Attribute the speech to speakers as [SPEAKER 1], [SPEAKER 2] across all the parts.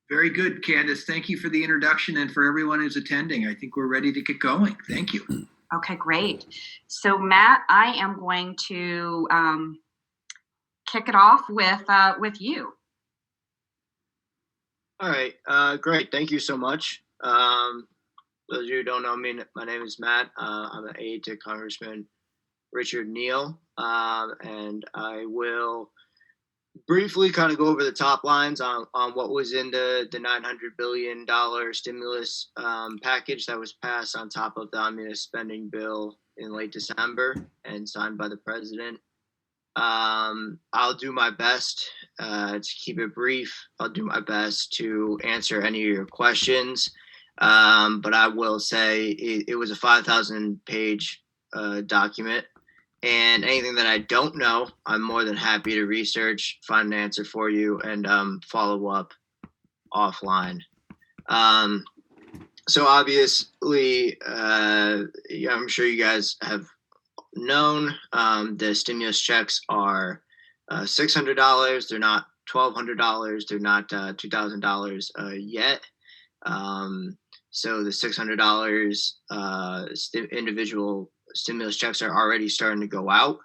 [SPEAKER 1] Very good, Candace. Thank you for the introduction and for everyone who's attending. I think we're ready to get going. Thank you.
[SPEAKER 2] Okay, great. So Matt, I am going to kick it off with you.
[SPEAKER 3] All right, great. Thank you so much. Those of you who don't know me, my name is Matt. I'm an aide to Congressman Richard Neal, and I will briefly kind of go over the top lines on what was in the $900 billion stimulus package that was passed on top of the omnibus spending bill in late December and signed by the president. I'll do my best to keep it brief. I'll do my best to answer any of your questions. But I will say it was a 5,000 page document. And anything that I don't know, I'm more than happy to research, find an answer for you, and follow up offline. So obviously, I'm sure you guys have known the stimulus checks are $600. They're not $1,200. They're not $2,000 yet. So the $600 individual stimulus checks are already starting to go out.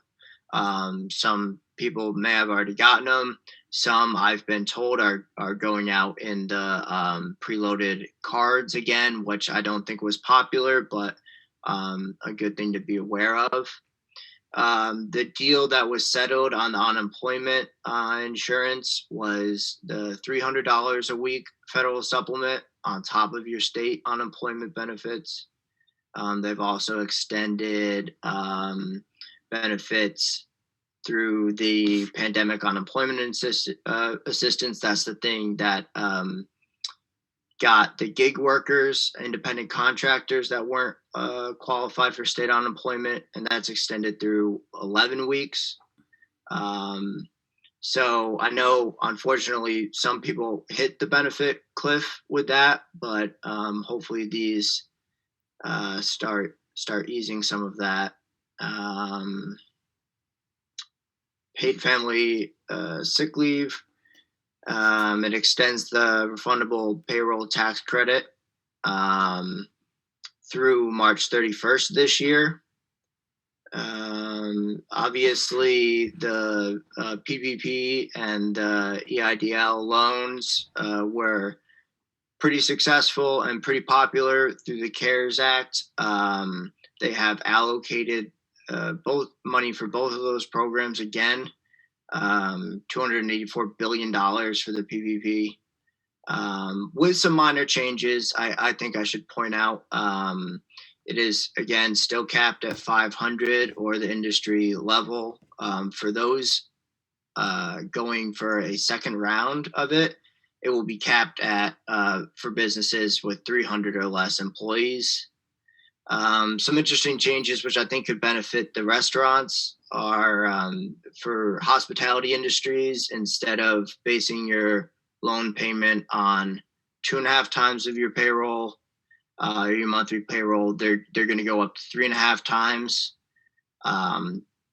[SPEAKER 3] Some people may have already gotten them. Some, I've been told, are going out in the preloaded cards again, which I don't think was popular, but a good thing to be aware of. The deal that was settled on the unemployment insurance was the $300 a week federal supplement on top of your state unemployment benefits. They've also extended benefits through the pandemic unemployment assistance. That's the thing that got the gig workers, independent contractors that weren't qualified for state unemployment, and that's extended through 11 weeks. So I know, unfortunately, some people hit the benefit cliff with that, but hopefully these start easing some of that. Paid family sick leave. It extends the refundable payroll tax credit through March 31st this year. Obviously, the PPP and EIDL loans were pretty successful and pretty popular through the CARES Act. They have allocated both money for both of those programs again, $284 billion for the PPP. With some minor changes, I think I should point out, it is, again, still capped at 500 or the industry level. For those going for a second round of it, it will be capped at for businesses with 300 or less employees. Some interesting changes, which I think could benefit the restaurants, are for hospitality industries. Instead of basing your loan payment on 2.5 times of your payroll, your monthly payroll, they're going to go up to 3.5 times.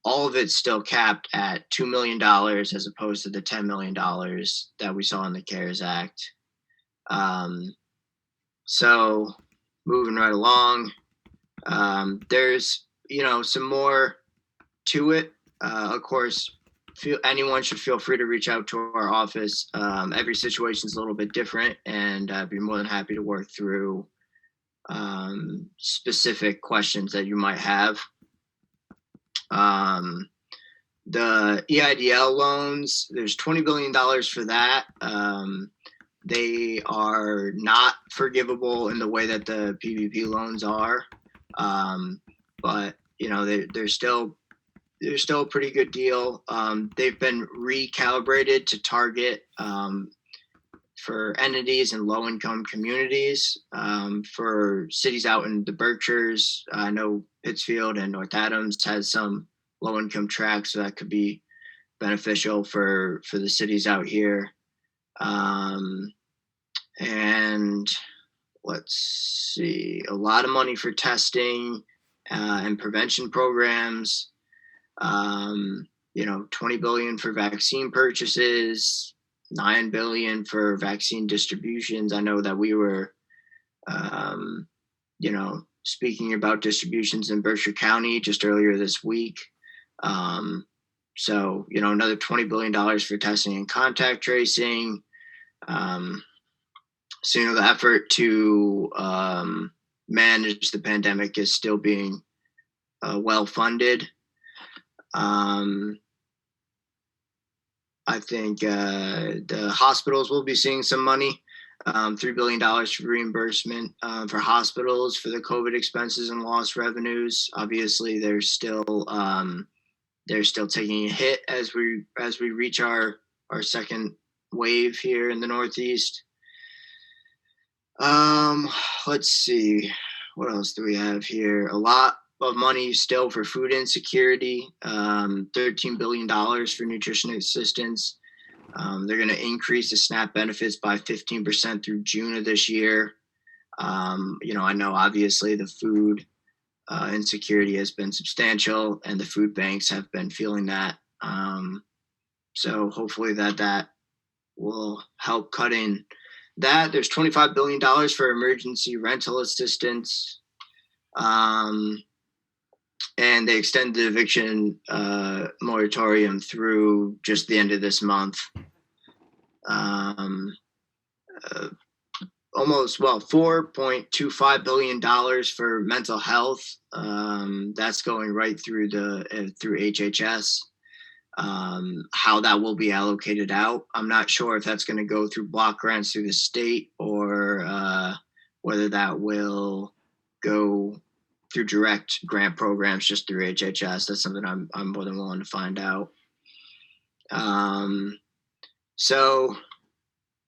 [SPEAKER 3] All of it's still capped at $2 million as opposed to the $10 million that we saw in the CARES Act. So moving right along, there's, some more to it. Of course, anyone should feel free to reach out to our office. Every situation is a little bit different, and I'd be more than happy to work through specific questions that you might have. The EIDL loans, there's $20 billion for that. They are not forgivable in the way that the PPP loans are, but they're still a pretty good deal. They've been recalibrated to target for entities in low-income communities. For cities out in the Berkshires, I know Pittsfield and North Adams has some low-income tracts, so that could be beneficial for the cities out here. And let's see, a lot of money for testing and prevention programs. $20 billion for vaccine purchases, $9 billion for vaccine distributions. I know that we were, speaking about distributions in Berkshire County just earlier this week. So, another $20 billion for testing and contact tracing. So, the effort to manage the pandemic is still being well funded. I think the hospitals will be seeing some money, $3 billion for reimbursement for hospitals for the COVID expenses and lost revenues. Obviously, they're still taking a hit as we reach our second wave here in the Northeast. Let's see, what else do we have here? A lot of money still for food insecurity, $13 billion for nutrition assistance. They're going to increase the SNAP benefits by 15% through June of this year. I know obviously the food insecurity has been substantial and the food banks have been feeling that. So hopefully that will help cut in that. There's $25 billion for emergency rental assistance. And they extend the eviction moratorium through just the end of this month. $4.25 billion for mental health. That's going right through through HHS. How that will be allocated out, I'm not sure if that's going to go through block grants through the state or whether that will go through direct grant programs just through HHS. That's something I'm more than willing to find out. So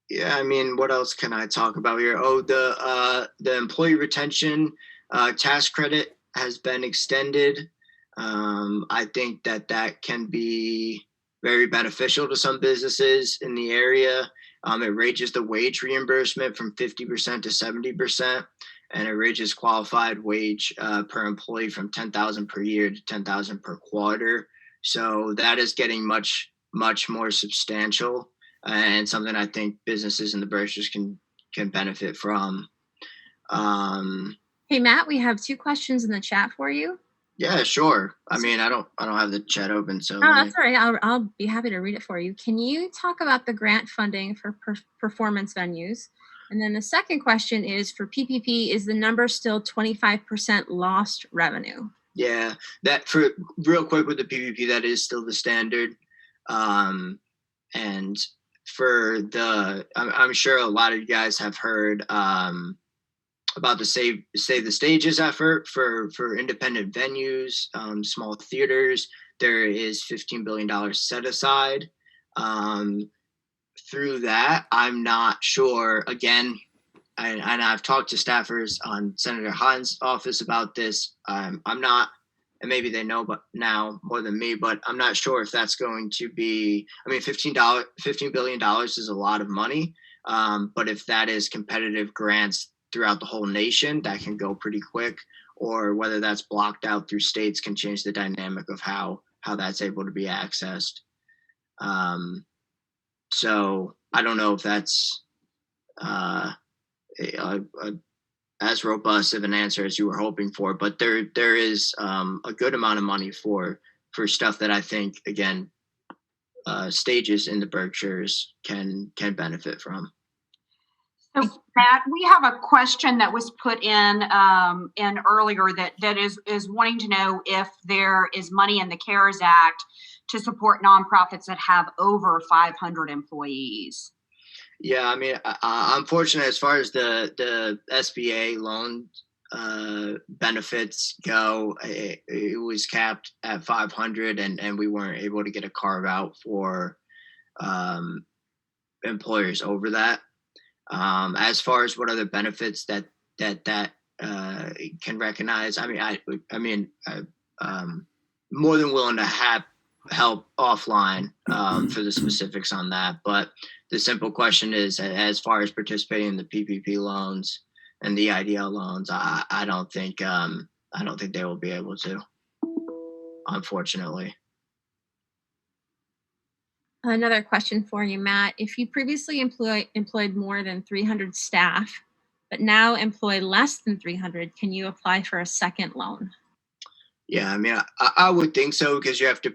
[SPEAKER 3] yeah, I mean, what else can I talk about here? Oh, the employee retention tax credit has been extended. I think that can be very beneficial to some businesses in the area. It raises the wage reimbursement from 50% to 70%. And it raises qualified wage per employee from $10,000 per year to $10,000 per quarter. So that is getting much, much more substantial and something I think businesses in the Berkshires can benefit from.
[SPEAKER 4] Hey, Matt, we have 2 questions in the chat for you.
[SPEAKER 3] Yeah, sure. I mean, I don't have the chat open, so.
[SPEAKER 4] Oh, that's all right. I'll be happy to read it for you. Can you talk about the grant funding for performance venues? And then the second question is for PPP, is the number still 25% lost revenue?
[SPEAKER 3] Yeah, that for real quick with the PPP, that is still the standard. And for I'm sure a lot of you guys have heard about the Save the Stages effort for independent venues, small theaters. There is $15 billion set aside. Through that, I'm not sure. Again, and I've talked to staffers on Senator Hahn's office about this. I'm not, and maybe they know, but now more than me. But I'm not sure if that's going to be. I mean, $15 billion is a lot of money. But if that is competitive grants throughout the whole nation, that can go pretty quick. Or whether that's blocked out through states can change the dynamic of how that's able to be accessed. So I don't know if that's as robust of an answer as you were hoping for, but there is a good amount of money for stuff that I think, again, stages in the Berkshires can benefit from.
[SPEAKER 2] So Matt, we have a question that was put in earlier that is wanting to know if there is money in the CARES Act to support nonprofits that have over 500 employees.
[SPEAKER 3] Yeah, I mean, I'm fortunate as far as the SBA loan benefits go. It was capped at 500, and we weren't able to get a carve out for employers over that. As far as what other benefits that can recognize, I mean, more than willing to have help offline for the specifics on that. But the simple question is, as far as participating in the PPP loans and the IDL loans, I don't think they will be able to, unfortunately.
[SPEAKER 4] Another question for you, Matt. If you previously employed more than 300 staff, but now employ less than 300, can you apply for a second loan?
[SPEAKER 3] Yeah, I mean, I would think so, because you have to,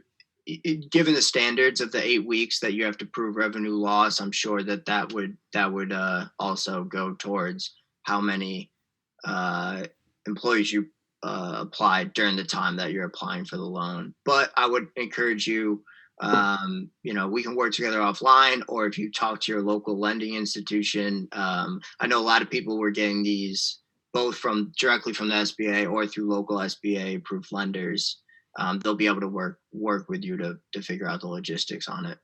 [SPEAKER 3] given the standards of the 8 weeks that you have to prove revenue loss, I'm sure that would also go towards how many employees you applied during the time that you're applying for the loan. But I would encourage you, we can work together offline, or if you talk to your local lending institution. I know a lot of people were getting these both directly from the SBA or through local SBA approved lenders. They'll be able to work with you to figure out the logistics on it.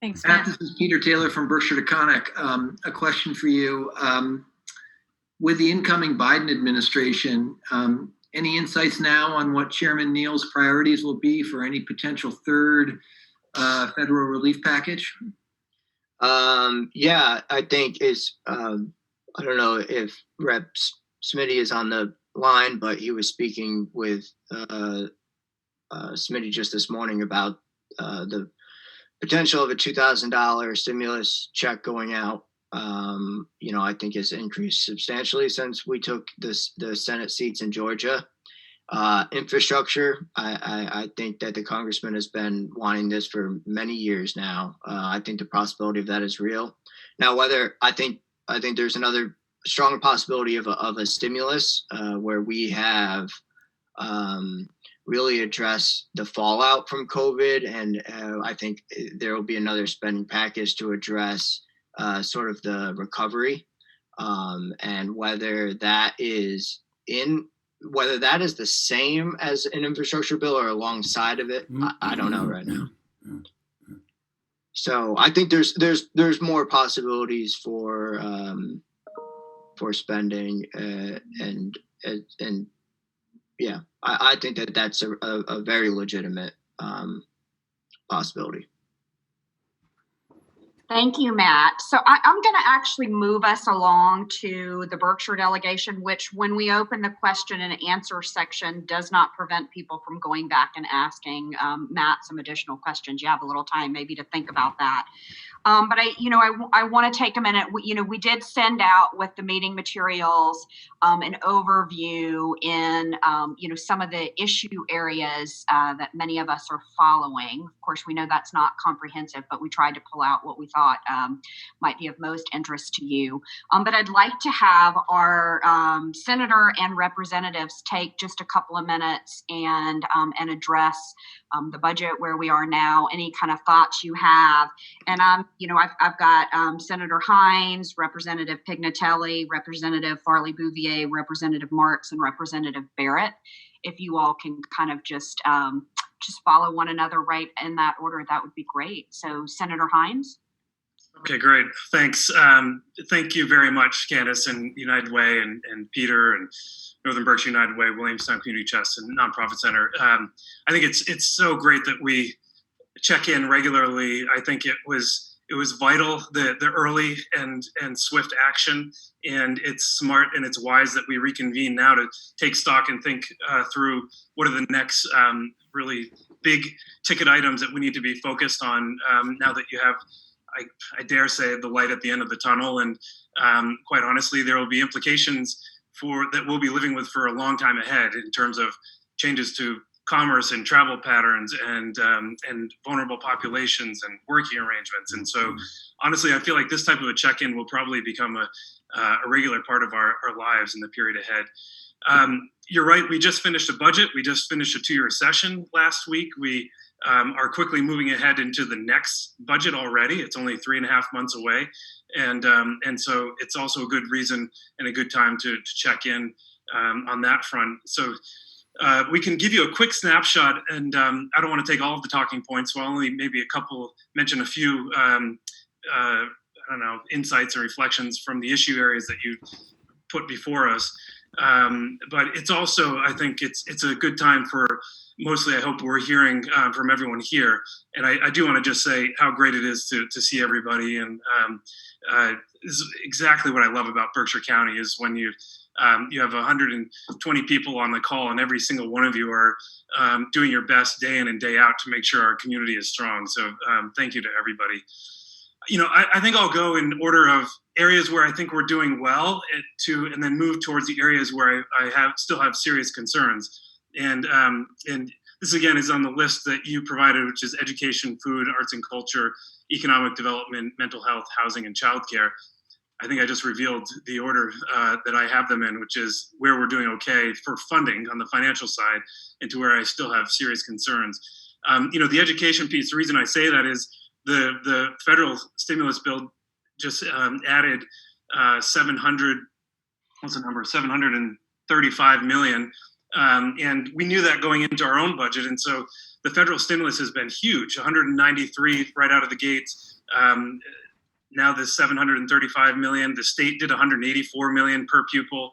[SPEAKER 4] Thanks,
[SPEAKER 1] Matt,
[SPEAKER 4] Matt.
[SPEAKER 1] this is Peter Taylor from Berkshire Taconic. A question for you. With the incoming Biden administration, any insights now on what Chairman Neal's priorities will be for any potential third federal relief package?
[SPEAKER 3] Yeah, I think I don't know if Rep. Smitty is on the line, but he was speaking with Smitty just this morning about the potential of a $2,000 stimulus check going out. I think has increased substantially since we took the Senate seats in Georgia. Infrastructure, I think that the congressman has been wanting this for many years now. I think the possibility of that is real. Now, whether I think there's another stronger possibility of a stimulus where we have really addressed the fallout from COVID, and I think there will be another spending package to address sort of the recovery, and whether that is the same as an infrastructure bill or alongside of it, I don't know right now. So I think there's more possibilities for spending, and yeah, I think that's a very legitimate possibility.
[SPEAKER 2] Thank you, Matt. So I'm going to actually move us along to the Berkshire delegation, which when we open the question and answer section does not prevent people from going back and asking Matt some additional questions. You have a little time maybe to think about that. But I want to take a minute. We did send out with the meeting materials an overview in some of the issue areas that many of us are following. Of course, we know that's not comprehensive, but we tried to pull out what we thought might be of most interest to you. But I'd like to have our senator and representatives take just a couple of minutes and address the budget, where we are now, any kind of thoughts you have. And I've got Senator Hines, Representative Pignatelli, Representative Farley Bouvier, Representative Marks, and Representative Barrett. If you all can kind of just follow one another right in that order, that would be great. So Senator Hines.
[SPEAKER 5] Okay, great. Thanks. Thank you very much, Candace, and United Way, and Peter, and Northern Berkshire United Way, Williamstown Community Chest, and Nonprofit Center. I think it's so great that we check in regularly. I think it was vital, the early and swift action, and it's smart and it's wise that we reconvene now to take stock and think through what are the next really big ticket items that we need to be focused on now that you have, I dare say, the light at the end of the tunnel. And quite honestly, there will be implications that we'll be living with for a long time ahead in terms of changes to commerce and travel patterns and vulnerable populations and working arrangements. And so honestly, I feel like this type of a check-in will probably become a regular part of our lives in the period ahead. You're right. We just finished a budget. We just finished a 2-year session last week. We are quickly moving ahead into the next budget already. It's only 3.5 months away. And so it's also a good reason and a good time to check in on that front. So we can give you a quick snapshot, and I don't want to take all of the talking points, so I'll only maybe mention a few insights or reflections from the issue areas that you put before us. But it's also, I think it's a good time for, mostly I hope we're hearing from everyone here. And I do want to just say how great it is to see everybody. And this is exactly what I love about Berkshire County is when you You have 120 people on the call, and every single one of you are doing your best day in and day out to make sure our community is strong. So thank you to everybody. I think I'll go in order of areas where I think we're doing well and then move towards the areas where I still have serious concerns. And this again is on the list that you provided, which is education, food, arts and culture, economic development, mental health, housing, and childcare. I think I just revealed the order that I have them in, which is where we're doing okay for funding on the financial side, and to where I still have serious concerns. The education piece, the reason I say that is the federal stimulus bill just added 735 million. And we knew that going into our own budget. And so the federal stimulus has been huge, 193 right out of the gates. Now the 735 million, the state did 184 million per pupil.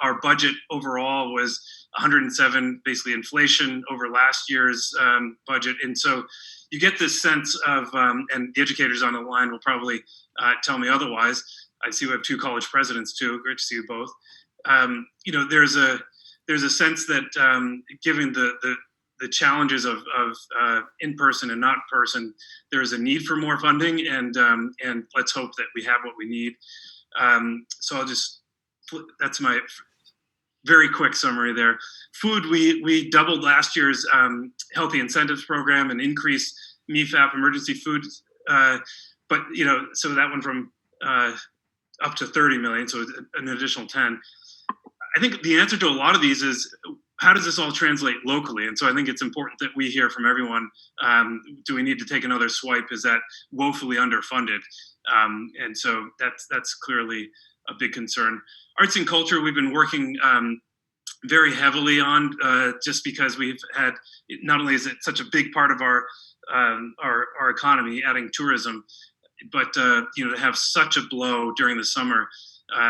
[SPEAKER 5] Our budget overall was 107, basically inflation over last year's budget. And so you get this sense of, and the educators on the line will probably tell me otherwise. I see we have two college presidents too. Great to see you both. There's a sense that given the challenges of in-person and not person, there is a need for more funding, and let's hope that we have what we need. So that's my very quick summary there. Food, we doubled last year's healthy incentives program and increased MEFAP emergency food, but so that went from up to 30 million, so an additional 10. I think the answer to a lot of these is, how does this all translate locally? And so I think it's important that we hear from everyone. Do we need to take another swipe? Is that woefully underfunded? And so that's clearly a big concern. Arts and culture, we've been working very heavily on, just because we've had, not only is it such a big part of our economy, adding tourism, but to have such a blow during the summer.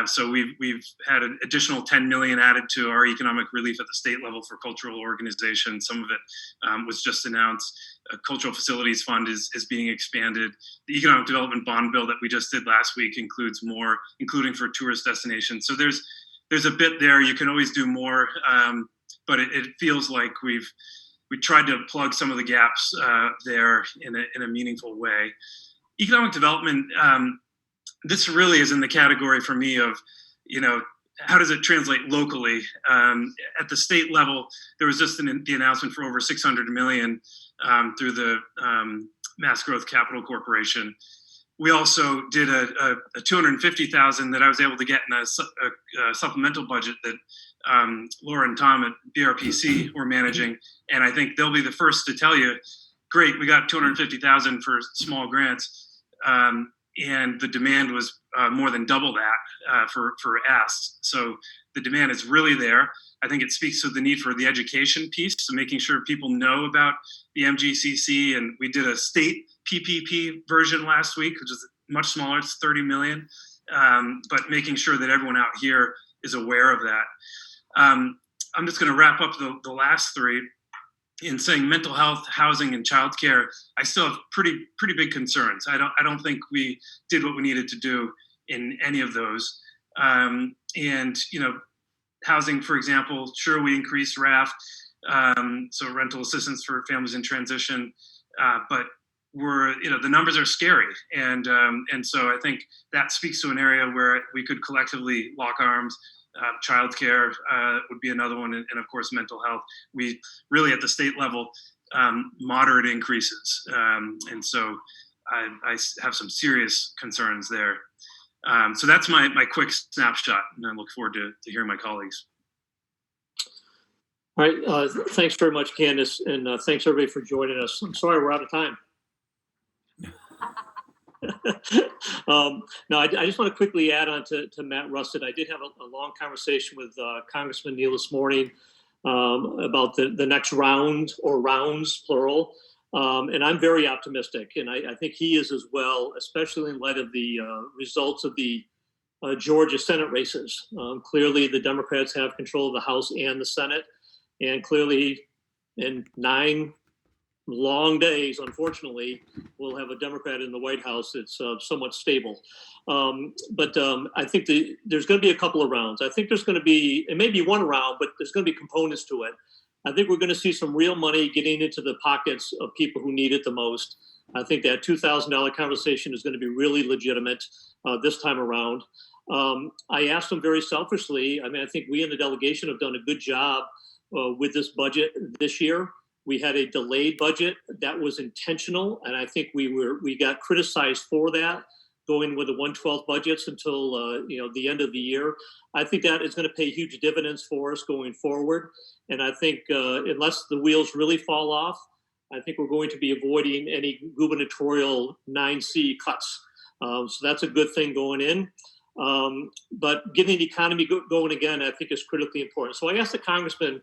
[SPEAKER 5] So we've had an additional 10 million added to our economic relief at the state level for cultural organizations. Some of it was just announced. A cultural facilities fund is being expanded. The economic development bond bill that we just did last week includes more, including for tourist destinations. So there's a bit there. You can always do more, but it feels like we tried to plug some of the gaps there in a meaningful way. Economic development. This really is in the category for me of, how does it translate locally? At the state level, there was just the announcement for over 600 million through the Mass Growth Capital Corporation. We also did a 250,000 that I was able to get in a supplemental budget that Laura and Tom at BRPC were managing. And I think they'll be the first to tell you, great, we got 250,000 for small grants. And the demand was more than double that for asks. So the demand is really there. I think it speaks to the need for the education piece, so making sure people know about the MGCC. And we did a state PPP version last week, which is much smaller. It's 30 million, but making sure that everyone out here is aware of that. I'm just going to wrap up the last three in saying mental health, housing, and childcare. I still have pretty big concerns. I don't think we did what we needed to do in any of those. And housing, for example, sure, we increased RAF, so rental assistance for families in transition, but the numbers are scary, and so I think that speaks to an area where we could collectively lock arms. Childcare would be another one, and of course mental health. We really at the state level moderate increases, and so I have some serious concerns there. So that's my quick snapshot, and I look forward to hearing my colleagues.
[SPEAKER 6] All right, thanks very much, Candace, and thanks everybody for joining us. I'm sorry we're out of time. No, I just want to quickly add on to Matt Rusted. I did have a long conversation with Congressman Neal this morning about the next round, or rounds, plural. And I'm very optimistic, and I think he is as well, especially in light of the results of the Georgia Senate races. Clearly, the Democrats have control of the House and the Senate, and clearly in 9 long days, unfortunately, we'll have a Democrat in the White House that's somewhat stable. But I think there's going to be a couple of rounds. I think there's going to be, it may be one round, but there's going to be components to it. I think we're going to see some real money getting into the pockets of people who need it the most. I think that $2,000 conversation is going to be really legitimate this time around. I asked them very selfishly. I mean, I think we in the delegation have done a good job with this budget this year. We had a delayed budget that was intentional, and I think we got criticized for that, going with the 1/12 budgets until the end of the year. I think that is going to pay huge dividends for us going forward. And I think unless the wheels really fall off, I think we're going to be avoiding any gubernatorial 9C cuts. So that's a good thing going in. But getting the economy going again, I think, is critically important. So I asked the congressman,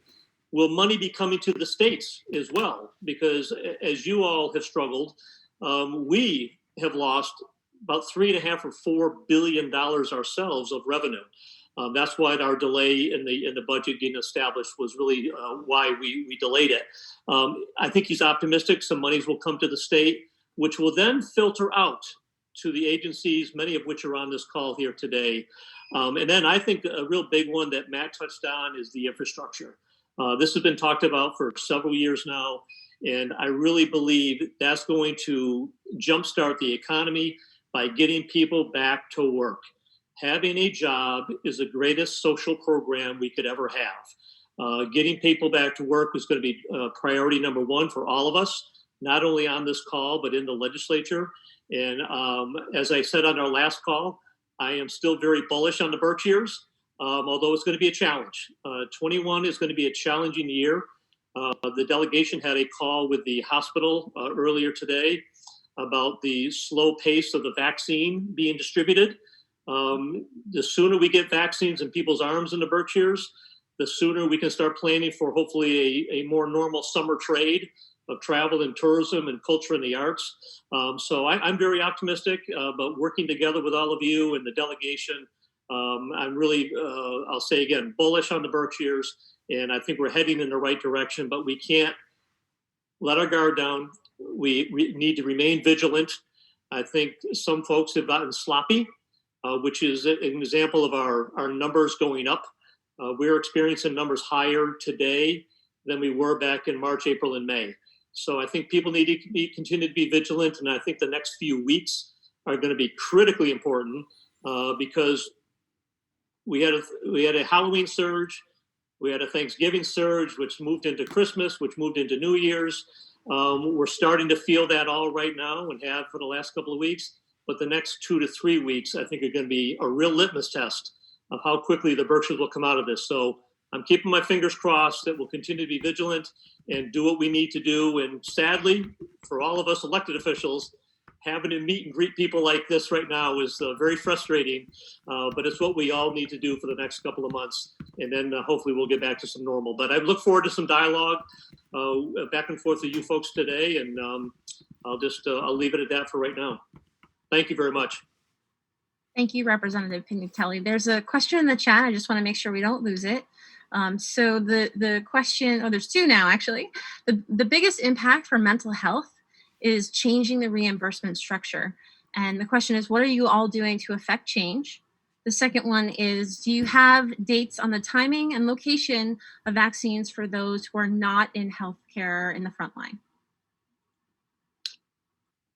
[SPEAKER 6] will money be coming to the states as well? Because as you all have struggled, we have lost about $3.5 or $4 billion ourselves of revenue. That's why our delay in the budget getting established was really why we delayed it. I think he's optimistic some monies will come to the state, which will then filter out to the agencies, many of which are on this call here today. And then I think a real big one that Matt touched on is the infrastructure. This has been talked about for several years now, and I really believe that's going to jumpstart the economy by getting people back to work. Having a job is the greatest social program we could ever have. Getting people back to work is going to be priority number one for all of us, not only on this call, but in the legislature. And as I said on our last call, I am still very bullish on the Berkshires, although it's going to be a challenge. 21 is going to be a challenging year. The delegation had a call with the hospital earlier today about the slow pace of the vaccine being distributed. The sooner we get vaccines in people's arms in the Berkshires, the sooner we can start planning for hopefully a more normal summer trade of travel and tourism and culture and the arts. So I'm very optimistic, but working together with all of you and the delegation, I'm really, I'll say again, bullish on the Berkshires, and I think we're heading in the right direction, but we can't let our guard down. We need to remain vigilant. I think some folks have gotten sloppy, which is an example of our numbers going up. We're experiencing numbers higher today than we were back in March, April, and May. So I think people need to continue to be vigilant, and I think the next few weeks are going to be critically important because we had a Halloween surge, we had a Thanksgiving surge, which moved into Christmas, which moved into New Year's. We're starting to feel that all right now and have for the last couple of weeks. But the next 2 to 3 weeks, I think, are going to be a real litmus test of how quickly the Berkshires will come out of this. So I'm keeping my fingers crossed that we'll continue to be vigilant and do what we need to do. And sadly, for all of us elected officials, having to meet and greet people like this right now is very frustrating. But it's what we all need to do for the next couple of months. And then hopefully we'll get back to some normal. But I look forward to some dialogue back and forth with you folks today. And I'll leave it at that for right now. Thank you very much.
[SPEAKER 4] Thank you, Representative Pignatelli. There's a question in the chat. I just want to make sure we don't lose it. So the question, there's two now, actually. The biggest impact for mental health is changing the reimbursement structure. And the question is, what are you all doing to affect change? The second one is, do you have dates on the timing and location of vaccines for those who are not in healthcare in the front line?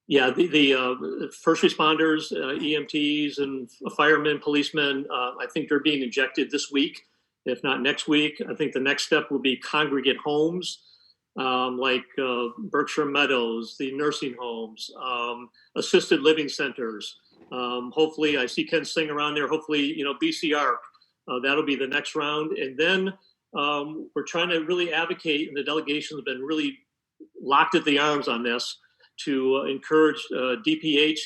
[SPEAKER 6] Yeah, the first responders, EMTs, and firemen, policemen, I think they're being injected this week, if not next week. I think the next step will be congregate homes, like Berkshire Meadows, the nursing homes, assisted living centers. Hopefully, I see Ken Singh around there. Hopefully, BCR. That'll be the next round. And then we're trying to really advocate, and the delegation has been really locked at the arms on this, to encourage DPH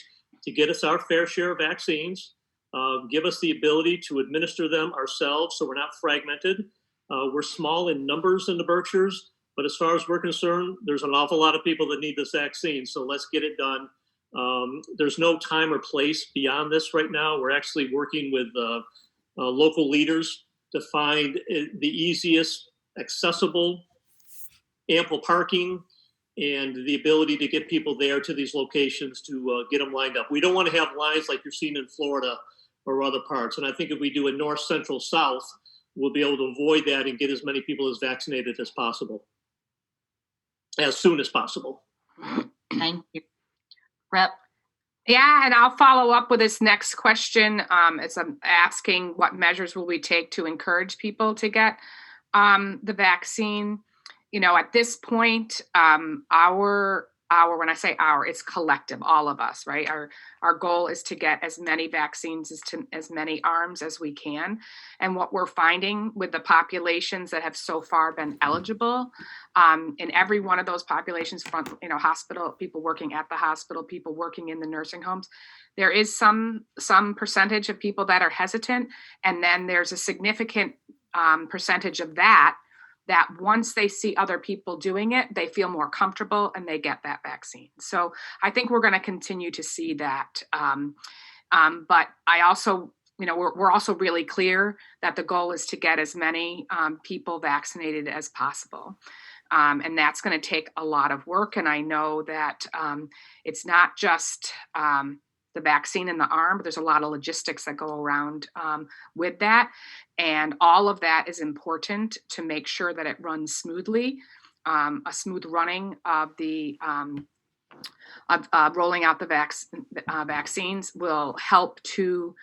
[SPEAKER 6] to get us our fair share of vaccines, give us the ability to administer them ourselves so we're not fragmented. We're small in numbers in the Berkshires, but as far as we're concerned, there's an awful lot of people that need this vaccine, so let's get it done. There's no time or place beyond this right now. We're actually working with local leaders to find the easiest, accessible, ample parking, and the ability to get people there to these locations to get them lined up. We don't want to have lines like you're seeing in Florida or other parts. And I think if we do a north, central, south, we'll be able to avoid that and get as many people as vaccinated as possible, as soon as possible.
[SPEAKER 2] Thank you. Rep.
[SPEAKER 7] Yeah, and I'll follow up with this next question. It's asking what measures will we take to encourage people to get the vaccine. You know, at this point, our when I say our, it's collective, all of us, right? Our goal is to get as many vaccines as many arms as we can. And what we're finding with the populations that have so far been eligible, in every one of those populations, from, you know, hospital, people working at the hospital, people working in the nursing homes, there is some percentage of people that are hesitant. And then there's a significant percentage of that once they see other people doing it, they feel more comfortable and they get that vaccine. So I think we're going to continue to see that. But I also, you know, we're also really clear that the goal is to get as many people vaccinated as possible. And that's going to take a lot of work. And I know that it's not just the vaccine in the arm, but there's a lot of logistics that go around with that. And all of that is important to make sure that it runs smoothly. A smooth running of the rolling out the vaccines will help to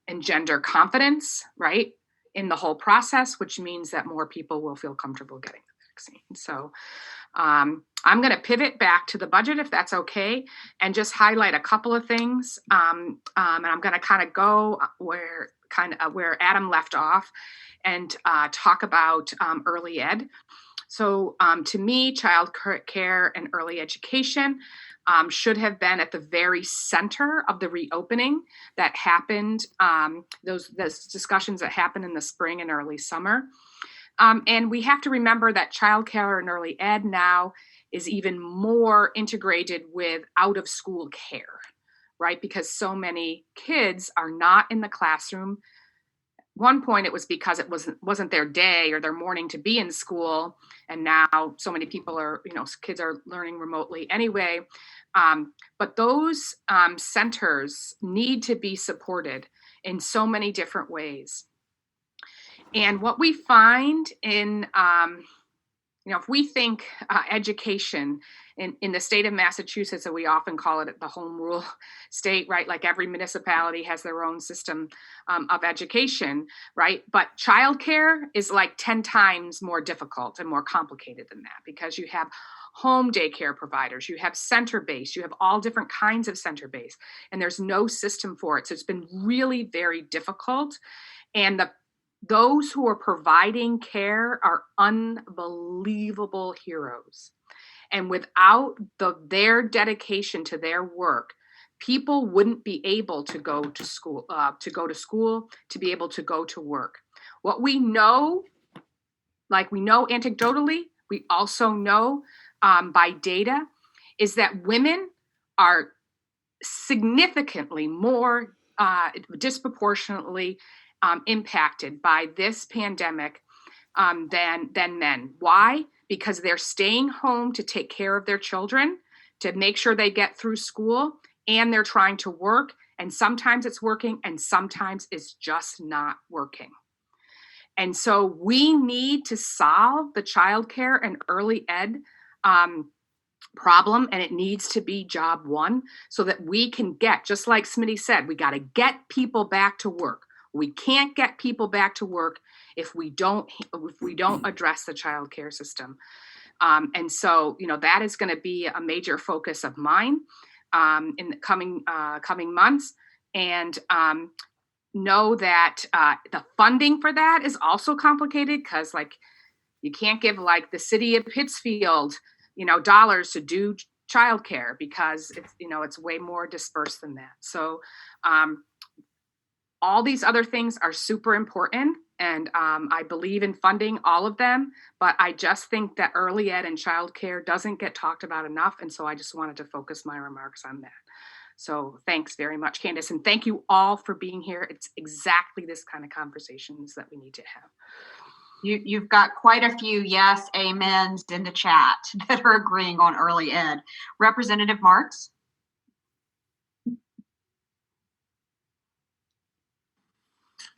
[SPEAKER 7] engender confidence, right, in the whole process, which means that more people will feel comfortable getting the vaccine. So I'm going to pivot back to the budget, if that's okay, and just highlight a couple of things. And I'm going to kind of go where Adam left off and talk about early ed. So to me, child care and early education should have been at the very center of the reopening that happened, those discussions that happened in the spring and early summer. And we have to remember that childcare and early ed now is even more integrated with out of school care, right? Because so many kids are not in the classroom. One point it was because it wasn't their day or their morning to be in school. And now so many people are, you know, kids are learning remotely anyway. But those centers need to be supported in so many different ways. And what we find in, you know, if we think education in the state of Massachusetts, and we often call it the home rule state, right? Like every municipality has their own system of education, right? But childcare is like 10 times more difficult and more complicated than that, because you have home daycare providers, you have center-based, you have all different kinds of center-based, and there's no system for it. So it's been really very difficult. And those who are providing care are unbelievable heroes. And without their dedication to their work, people wouldn't be able to go to school, to be able to go to work. What we know, like we know anecdotally, we also know by data, is that women are significantly more disproportionately impacted by this pandemic than men. Why? Because they're staying home to take care of their children, to make sure they get through school, and they're trying to work. And sometimes it's working, and sometimes it's just not working. And so we need to solve the childcare and early ed problem, and it needs to be job one, so that we can get, just like Smitty said, we got to get people back to work. We can't get people back to work if we don't address the child care system. And so, you know, that is going to be a major focus of mine in the coming months. And know that the funding for that is also complicated, because like you can't give like the city of Pittsfield, you know, dollars to do childcare, because it's, you know, it's way more dispersed than that. So all these other things are super important, and I believe in funding all of them, but I just think that early ed and childcare doesn't get talked about enough, and so I just wanted to focus my remarks on that. So thanks very much, Candace, and thank you all for being here. It's exactly this kind of conversations that we need to have.
[SPEAKER 2] You've got quite a few yes, amens in the chat that are agreeing on early ed. Representative Marks?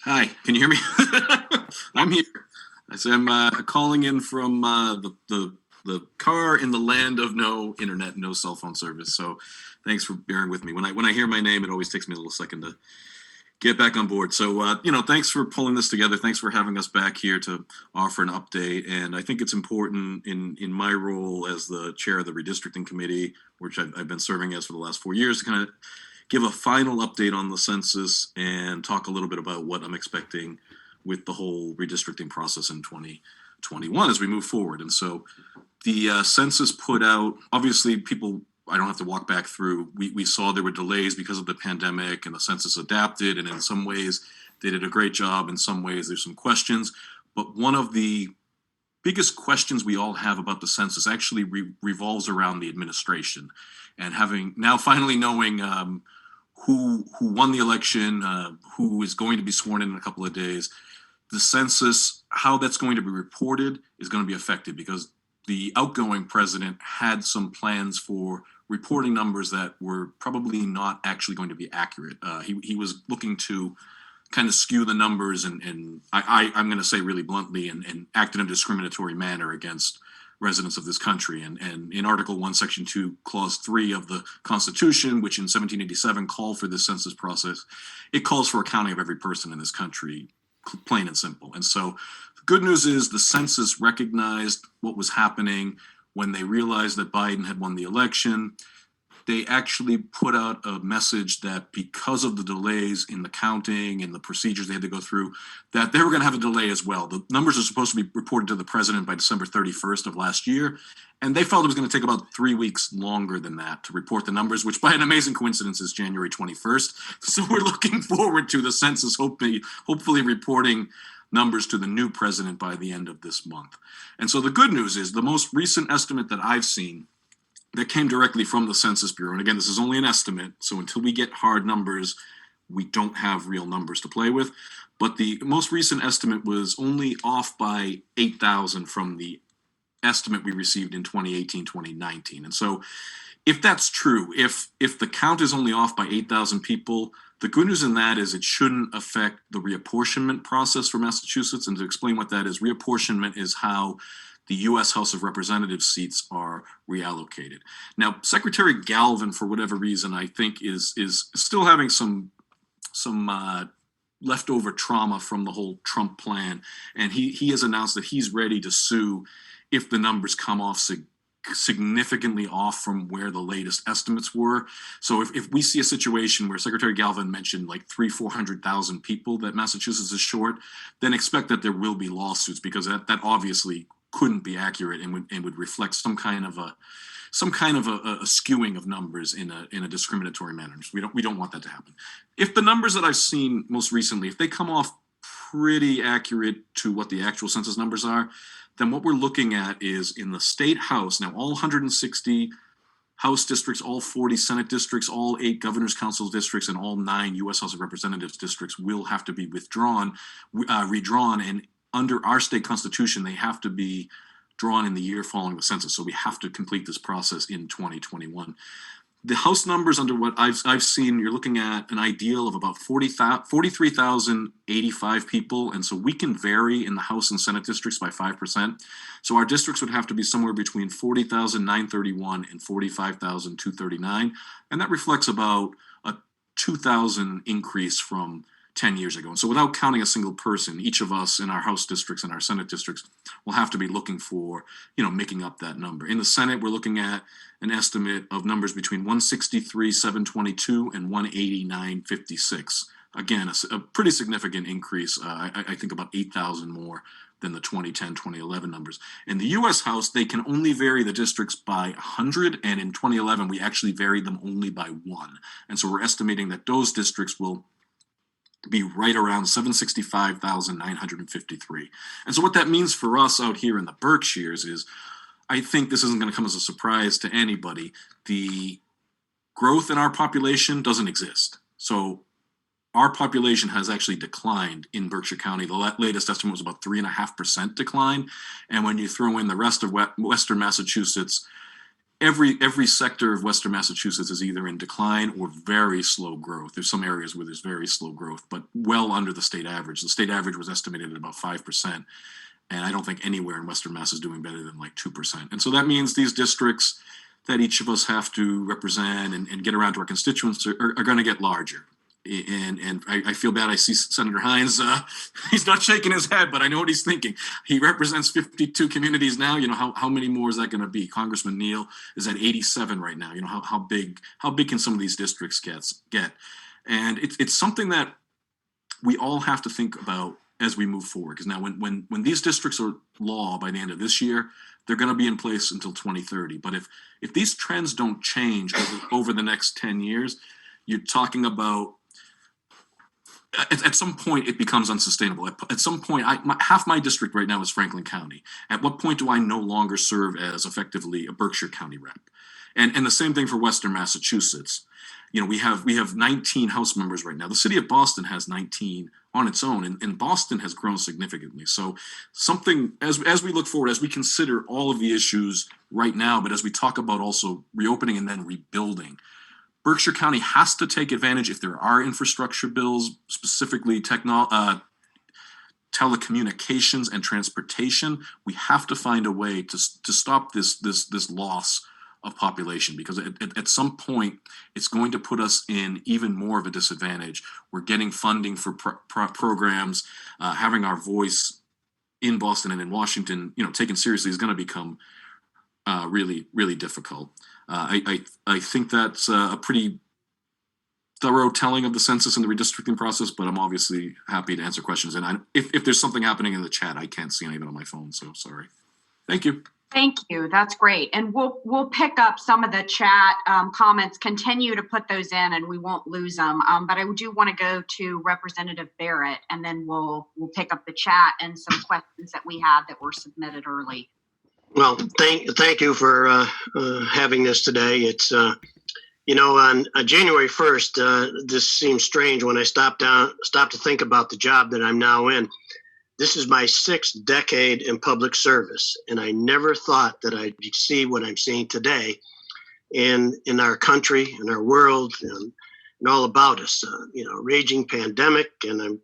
[SPEAKER 8] Hi, can you hear me? I'm here. I'm calling in from the car in the land of no internet, no cell phone service. So thanks for bearing with me. When I hear my name, it always takes me a little second to get back on board. So, thanks for pulling this together. Thanks for having us back here to offer an update. And I think it's important in my role as the chair of the redistricting committee, which I've been serving as for the last 4 years, to kind of give a final update on the census and talk a little bit about what I'm expecting with the whole redistricting process in 2021 as we move forward. And so the census put out, obviously people, I don't have to walk back through. We saw there were delays because of the pandemic, and the census adapted, and in some ways they did a great job. In some ways there's some questions, but one of the biggest questions we all have about the census actually revolves around the administration, and finally knowing who won the election, who is going to be sworn in a couple of days. The census, how that's going to be reported, is going to be affected because the outgoing president had some plans for reporting numbers that were probably not actually going to be accurate. He was looking to kind of skew the numbers and I'm going to say really bluntly and act in a discriminatory manner against residents of this country. And in Article 1, Section 2, Clause 3 of the Constitution, which in 1787 called for this census process, it calls for a counting of every person in this country, plain and simple. And so the good news is the census recognized what was happening when they realized that Biden had won the election. They actually put out a message that because of the delays in the counting and the procedures they had to go through, that they were going to have a delay as well. The numbers are supposed to be reported to the president by December 31st of last year, and they felt it was going to take about 3 weeks longer than that to report the numbers, which by an amazing coincidence is January 21st. So we're looking forward to the census hopefully reporting numbers to the new president by the end of this month. And so the good news is the most recent estimate that I've seen that came directly from the Census Bureau. And again, this is only an estimate. So until we get hard numbers, we don't have real numbers to play with. But the most recent estimate was only off by 8,000 from the estimate we received in 2018, 2019. And so if that's true, if the count is only off by 8,000 people, the good news in that is it shouldn't affect the reapportionment process for Massachusetts. And to explain what that is, reapportionment is how the U.S. House of Representatives seats are reallocated. Now, Secretary Galvin, for whatever reason, I think is still having some leftover trauma from the whole Trump plan, and he has announced that he's ready to sue if the numbers come off significantly off from where the latest estimates were. So if we see a situation where Secretary Galvin mentioned like 300,000-400,000 people that Massachusetts is short, then expect that there will be lawsuits, because that obviously couldn't be accurate and would reflect some kind of a skewing of numbers in a discriminatory manner. We don't want that to happen. If the numbers that I've seen most recently, if they come off pretty accurate to what the actual census numbers are, then what we're looking at is in the state house, now all 160 House districts, all 40 Senate districts, all 8 Governor's Council districts, and all 9 U.S. House of Representatives districts will have to be redrawn, and under our state constitution, they have to be drawn in the year following the census. So we have to complete this process in 2021. The House numbers, under what I've seen, you're looking at an ideal of about 43,085 people. And so we can vary in the House and Senate districts by 5%. So our districts would have to be somewhere between 40,931 and 45,239. And that reflects about a 2,000 increase from 10 years ago. And so without counting a single person, each of us in our House districts and our Senate districts will have to be looking for, making up that number. In the Senate, we're looking at an estimate of numbers between 163,722 and 189,56. Again, a pretty significant increase. I think about 8,000 more than the 2010, 2011 numbers. In the U.S. House, they can only vary the districts by 100, and in 2011, we actually varied them only by 1. And so we're estimating that those districts will be right around 765,953. And so what that means for us out here in the Berkshires is, I think this isn't going to come as a surprise to anybody, the growth in our population doesn't exist. So our population has actually declined in Berkshire County. The latest estimate was about 3.5% decline. And when you throw in the rest of Western Massachusetts, every sector of Western Massachusetts is either in decline or very slow growth. There's some areas where there's very slow growth, but well under the state average. The state average was estimated at about 5%. And I don't think anywhere in Western Mass is doing better than like 2%. And so that means these districts that each of us have to represent and get around to our constituents are going to get larger. And I feel bad. I see Senator Hines. He's not shaking his head, but I know what he's thinking. He represents 52 communities now. You know, how many more is that going to be? Congressman Neal is at 87 right now. You know, how big can some of these districts get? And it's something that we all have to think about as we move forward. Because now when these districts are law by the end of this year, they're going to be in place until 2030. But if these trends don't change over the next 10 years, you're talking about at some point it becomes unsustainable. At some point, half my district right now is Franklin County. At what point do I no longer serve as effectively a Berkshire County rep? And the same thing for Western Massachusetts. You know, we have 19 House members right now. The city of Boston has 19 on its own, and Boston has grown significantly. So something, as we look forward, as we consider all of the issues right now, but as we talk about also reopening and then rebuilding, Berkshire County has to take advantage if there are infrastructure bills, specifically telecommunications and transportation. We have to find a way to stop this loss of population, because at some point it's going to put us in even more of a disadvantage. We're getting funding for programs, having our voice in Boston and in Washington, you know, taken seriously is going to become really, really difficult. I think that's a pretty thorough telling of the census and the redistricting process, but I'm obviously happy to answer questions. And if there's something happening in the chat, I can't see any of it on my phone, so sorry. Thank you.
[SPEAKER 2] Thank you. That's great. And we'll pick up some of the chat comments, continue to put those in, and we won't lose them. But I do want to go to Representative Barrett, and then we'll pick up the chat and some questions that we had that were submitted early.
[SPEAKER 9] Well, thank you for having this today. It's you know, on January 1st, this seems strange when I stopped to think about the job that I'm now in. This is my 6th decade in public service, and I never thought that I'd see what I'm seeing today in our country, in our world, and all about us. You know, raging pandemic, and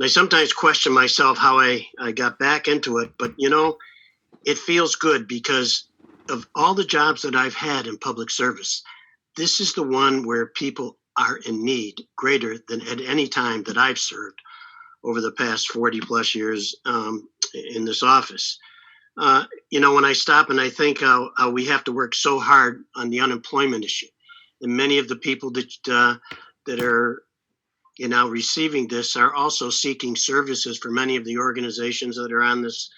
[SPEAKER 9] I sometimes question myself how I got back into it. But you know, it feels good because of all the jobs that I've had in public service. This is the one where people are in need greater than at any time that I've served over the past 40 plus years in this office. You know, when I stop and I think how we have to work so hard on the unemployment issue, and many of the people that are, you know, receiving this are also seeking services for many of the organizations that are on this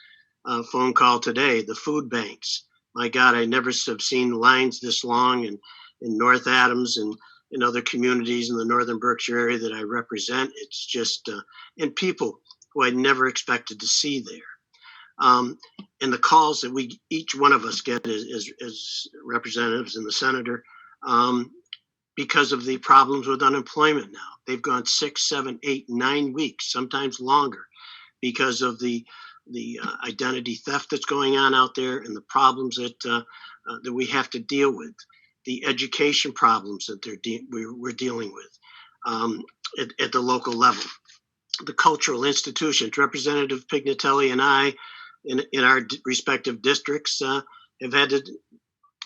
[SPEAKER 9] phone call today, the food banks. My God, I never have seen lines this long in North Adams and in other communities in the Northern Berkshire area that I represent. It's just, and people who I never expected to see there. And the calls that each one of us get as representatives and the senator, because of the problems with unemployment now. They've gone 6, 7, 8, 9 weeks, sometimes longer, because of the identity theft that's going on out there and the problems that we have to deal with. The education problems that we're dealing with at the local level, the cultural institutions. Representative Pignatelli and I, in our respective districts, have had to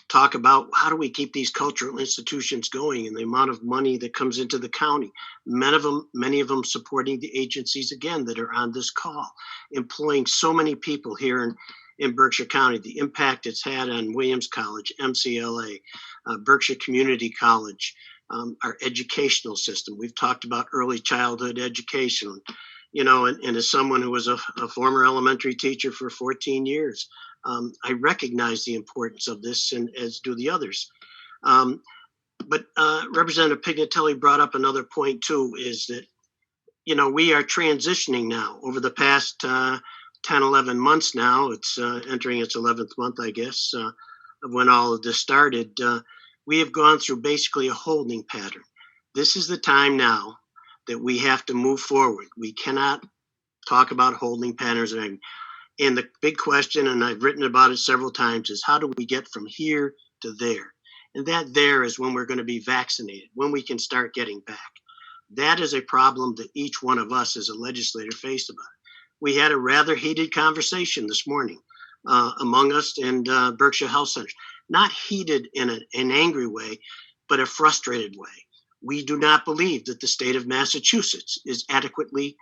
[SPEAKER 9] talk about how do we keep these cultural institutions going and the amount of money that comes into the county. Many of them supporting the agencies, again, that are on this call, employing so many people here in Berkshire County, the impact it's had on Williams College, MCLA, Berkshire Community College, our educational system. We've talked about early childhood education, you know, and as someone who was a former elementary teacher for 14 years, I recognize the importance of this, and as do the others. But Representative Pignatelli brought up another point too, is that, you know, we are transitioning now over the past 10, 11 months now. It's entering its 11th month, I guess, of when all of this started. We have gone through basically a holding pattern. This is the time now that we have to move forward. We cannot talk about holding patterns. And the big question, and I've written about it several times, is how do we get from here to there? And that there is when we're going to be vaccinated, when we can start getting back. That is a problem that each one of us as a legislator faced about. We had a rather heated conversation this morning among us and Berkshire Health Centers. Not heated in an angry way, but a frustrated way. We do not believe that the state of Massachusetts is adequately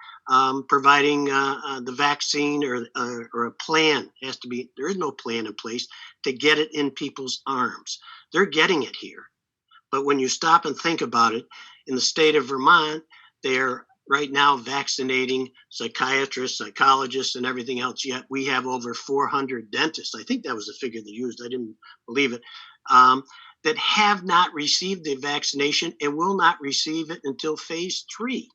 [SPEAKER 9] providing the vaccine or a plan. It has to be. There is no plan in place to get it in people's arms. They're getting it here. But when you stop and think about it, in the state of Vermont, they're right now vaccinating psychiatrists, psychologists, and everything else. Yet we have over 400 dentists. I think that was the figure they used. I didn't believe it. That have not received the vaccination and will not receive it until phase 3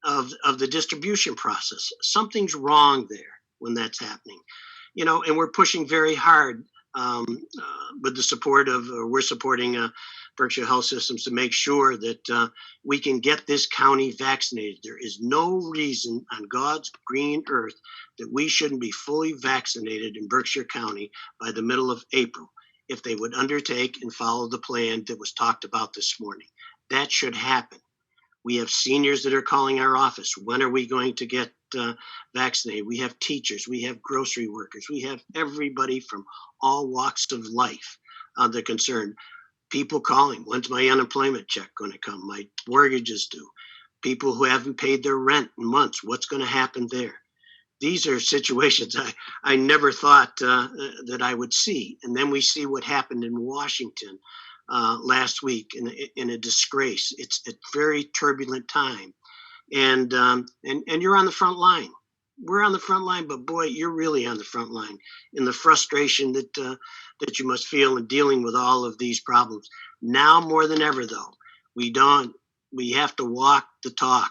[SPEAKER 9] of the distribution process. Something's wrong there when that's happening. And we're pushing very hard with the support of, we're supporting Berkshire Health Systems to make sure that we can get this county vaccinated. There is no reason on God's green earth that we shouldn't be fully vaccinated in Berkshire County by the middle of April if they would undertake and follow the plan that was talked about this morning. That should happen. We have seniors that are calling our office. When are we going to get vaccinated? We have teachers, we have grocery workers, we have everybody from all walks of life that are concerned. People calling, when's my unemployment check going to come? My mortgage is due. People who haven't paid their rent in months, what's going to happen there? These are situations I never thought that I would see. And then we see what happened in Washington last week in a disgrace. It's a very turbulent time. And you're on the front line. We're on the front line, but boy, you're really on the front line in the frustration that you must feel in dealing with all of these problems. Now more than ever, though, we have to walk the talk.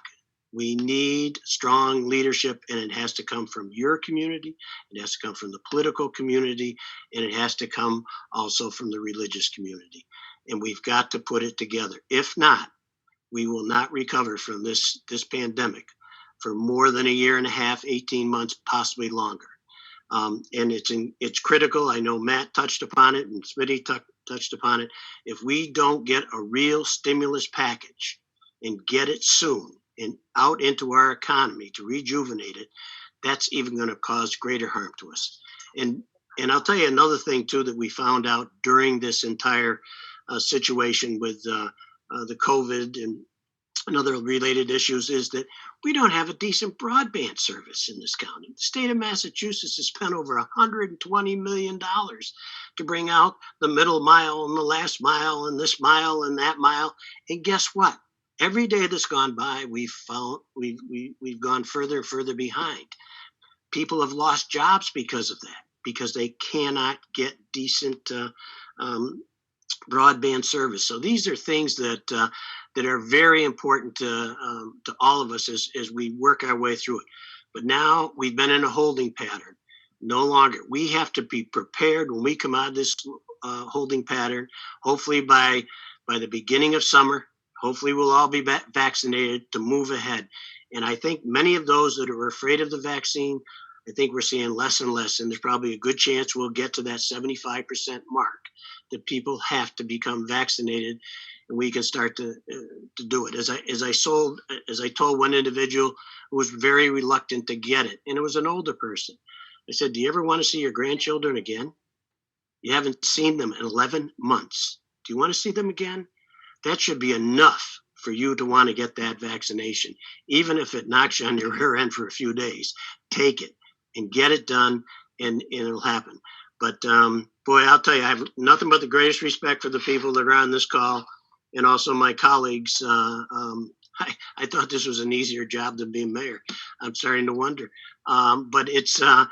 [SPEAKER 9] We need strong leadership, and it has to come from your community. It has to come from the political community, and it has to come also from the religious community. And we've got to put it together. If not, we will not recover from this pandemic for more than a year and a half, 18 months, possibly longer. And it's critical. I know Matt touched upon it and Smitty touched upon it. If we don't get a real stimulus package and get it soon and out into our economy to rejuvenate it, that's even going to cause greater harm to us. And I'll tell you another thing too that we found out during this entire situation with the COVID and other related issues is that we don't have a decent broadband service in this county. The state of Massachusetts has spent over $120 million to bring out the middle mile and the last mile and this mile and that mile. And guess what? Every day that's gone by, we've gone further and further behind. People have lost jobs because of that, because they cannot get decent broadband service. So these are things that are very important to all of us as we work our way through it. But now we've been in a holding pattern. No longer. We have to be prepared when we come out of this holding pattern. Hopefully by the beginning of summer, hopefully we'll all be vaccinated to move ahead. And I think many of those that are afraid of the vaccine, I think we're seeing less and less. And there's probably a good chance we'll get to that 75% mark that people have to become vaccinated, and we can start to do it. As I told one individual who was very reluctant to get it, and it was an older person. I said, "Do you ever want to see your grandchildren again? You haven't seen them in 11 months. Do you want to see them again? That should be enough for you to want to get that vaccination, even if it knocks you on your rear end for a few days. Take it and get it done, and it'll happen." But boy, I'll tell you, I have nothing but the greatest respect for the people that are on this call, and also my colleagues. I thought this was an easier job than being mayor. I'm starting to wonder. But it's at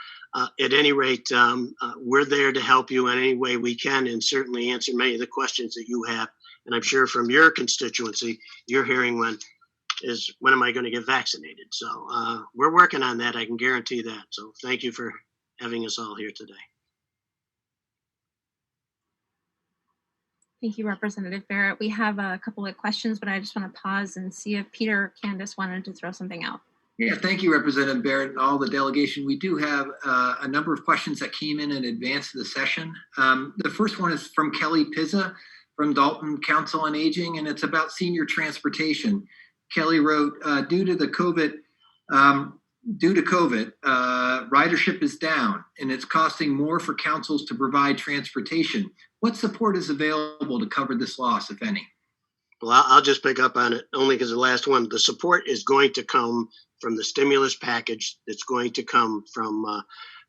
[SPEAKER 9] any rate, we're there to help you in any way we can, and certainly answer many of the questions that you have. And I'm sure from your constituency, you're hearing when am I going to get vaccinated? So we're working on that. I can guarantee that. So thank you for having us all here today.
[SPEAKER 4] Thank you, Representative Barrett. We have a couple of questions, but I just want to pause and see if Peter or Candace wanted to throw something out.
[SPEAKER 1] Yeah, thank you, Representative Barrett and all the delegation. We do have a number of questions that came in advance of the session. The first one is from Kelly Pizza from Dalton Council on Aging, and it's about senior transportation. Kelly wrote, due to COVID, ridership is down and it's costing more for councils to provide transportation. What support is available to cover this loss, if any?
[SPEAKER 9] Well, I'll just pick up on it only because the last one, the support is going to come from the stimulus package that's going to come from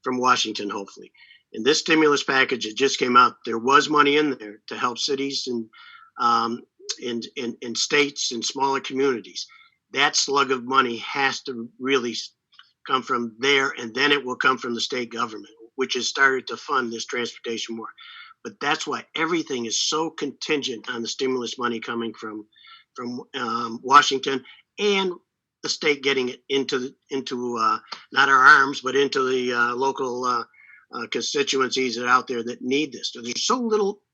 [SPEAKER 9] Washington, hopefully. In this stimulus package, it just came out. There was money in there to help cities and in states and smaller communities. That slug of money has to really come from there, and then it will come from the state government, which has started to fund this transportation more. But that's why everything is so contingent on the stimulus money coming from Washington and the state getting it into not our arms, but into the local constituencies that are out there that need this. So there's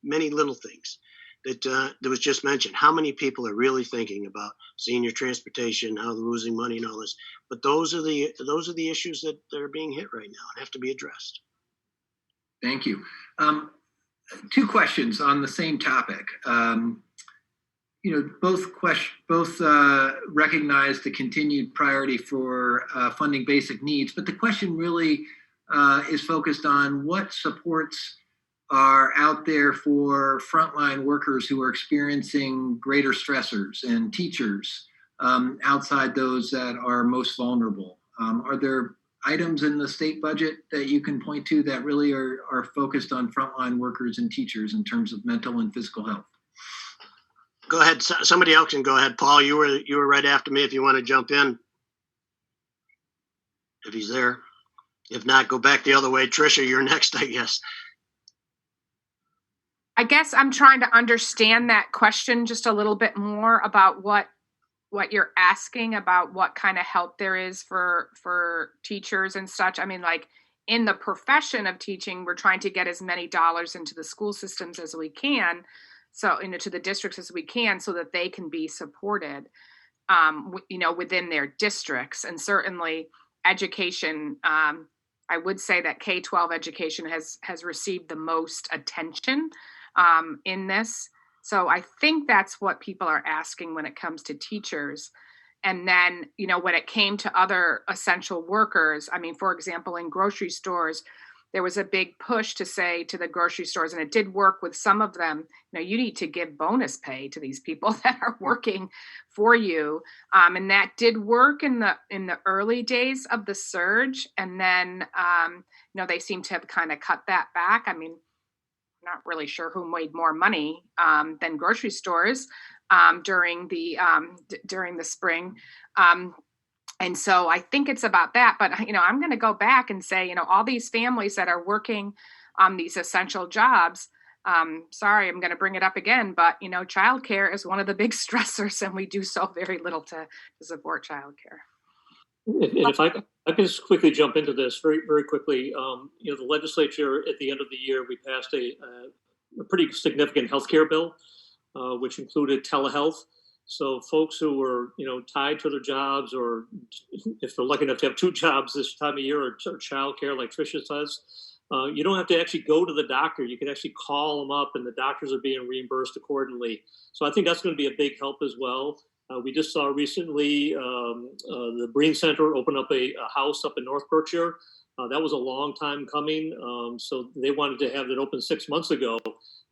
[SPEAKER 9] many little things that was just mentioned. How many people are really thinking about senior transportation, how they're losing money and all this? But those are the issues that are being hit right now and have to be addressed.
[SPEAKER 1] Thank you. Two questions on the same topic. Both recognize the continued priority for funding basic needs, but the question really is focused on what supports are out there for frontline workers who are experiencing greater stressors and teachers outside those that are most vulnerable. Are there items in the state budget that you can point to that really are focused on frontline workers and teachers in terms of mental and physical health?
[SPEAKER 9] Go ahead. Somebody else can go ahead. Paul, you were right after me if you want to jump in. If he's there. If not, go back the other way. Tricia, you're next, I guess.
[SPEAKER 7] I guess I'm trying to understand that question just a little bit more about what you're asking about, what kind of help there is for teachers and such. I mean, like in the profession of teaching, we're trying to get as many dollars into the school systems as we can, so to the districts as we can, so that they can be supported, within their districts. And certainly education, I would say that K-12 education has received the most attention in this. So I think that's what people are asking when it comes to teachers. And then, when it came to other essential workers, I mean, for example, in grocery stores, there was a big push to say to the grocery stores, and it did work with some of them, you need to give bonus pay to these people that are working for you. And that did work in the early days of the surge. And then, they seem to have kind of cut that back. I mean, not really sure who made more money than grocery stores during the spring. And so I think it's about that. But, I'm going to go back and say, all these families that are working on these essential jobs, sorry, I'm going to bring it up again, but, childcare is one of the big stressors, and we do so very little to support childcare.
[SPEAKER 6] And if I could just quickly jump into this very, very quickly, the legislature at the end of the year, we passed a pretty significant healthcare bill, which included telehealth. So folks who were, tied to their jobs, or if they're lucky enough to have two jobs this time of year, or childcare like Tricia says, you don't have to actually go to the doctor. You can actually call them up, and the doctors are being reimbursed accordingly. So I think that's going to be a big help as well. We just saw recently the Breen Center open up a house up in North Berkshire. That was a long time coming. So they wanted to have it open 6 months ago,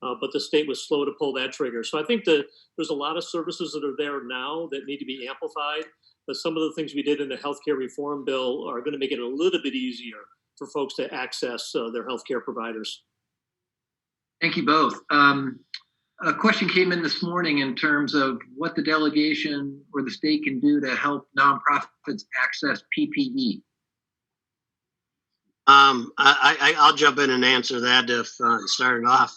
[SPEAKER 6] but the state was slow to pull that trigger. So I think that there's a lot of services that are there now that need to be amplified. But some of the things we did in the healthcare reform bill are going to make it a little bit easier for folks to access their healthcare providers.
[SPEAKER 1] Thank you both. A question came in this morning in terms of what the delegation or the state can do to help nonprofits access PPE.
[SPEAKER 9] I'll jump in and answer that if starting off.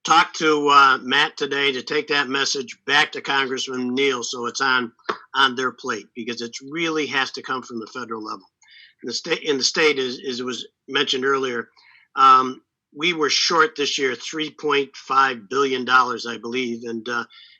[SPEAKER 9] Talk to Matt today to take that message back to Congressman Neal so it's on their plate, because it really has to come from the federal level. In the state, as it was mentioned earlier, we were short this year $3.5 billion, I believe, and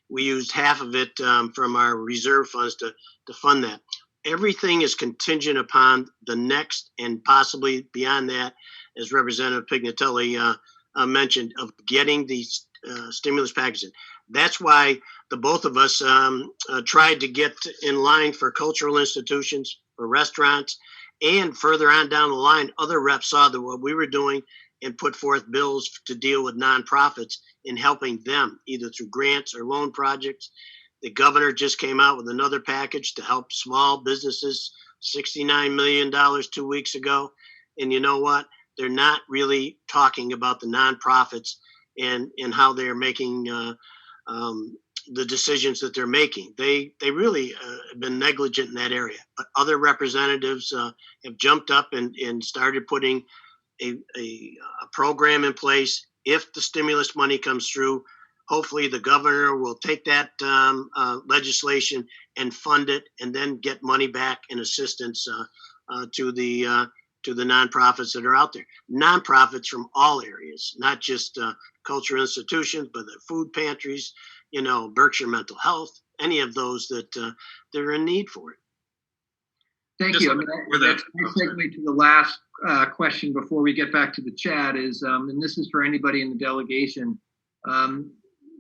[SPEAKER 9] we used half of it from our reserve funds to fund that. Everything is contingent upon the next and possibly beyond that, as Representative Pignatelli mentioned, of getting these stimulus packages. That's why the both of us tried to get in line for cultural institutions, for restaurants, and further on down the line, other reps saw that what we were doing and put forth bills to deal with nonprofits in helping them, either through grants or loan projects. The governor just came out with another package to help small businesses, $69 million 2 weeks ago. And you know what? They're not really talking about the nonprofits and how they're making the decisions that they're making. They really have been negligent in that area. But other representatives have jumped up and started putting a program in place. If the stimulus money comes through, hopefully the governor will take that legislation and fund it, and then get money back in assistance to the nonprofits that are out there. Nonprofits from all areas, not just cultural institutions, but the food pantries, Berkshire Mental Health, any of those that are in need for it.
[SPEAKER 1] Thank
[SPEAKER 5] Just
[SPEAKER 1] you. I mean, that's a segue to the last question before we get back to the chat is, and this is for anybody in the delegation.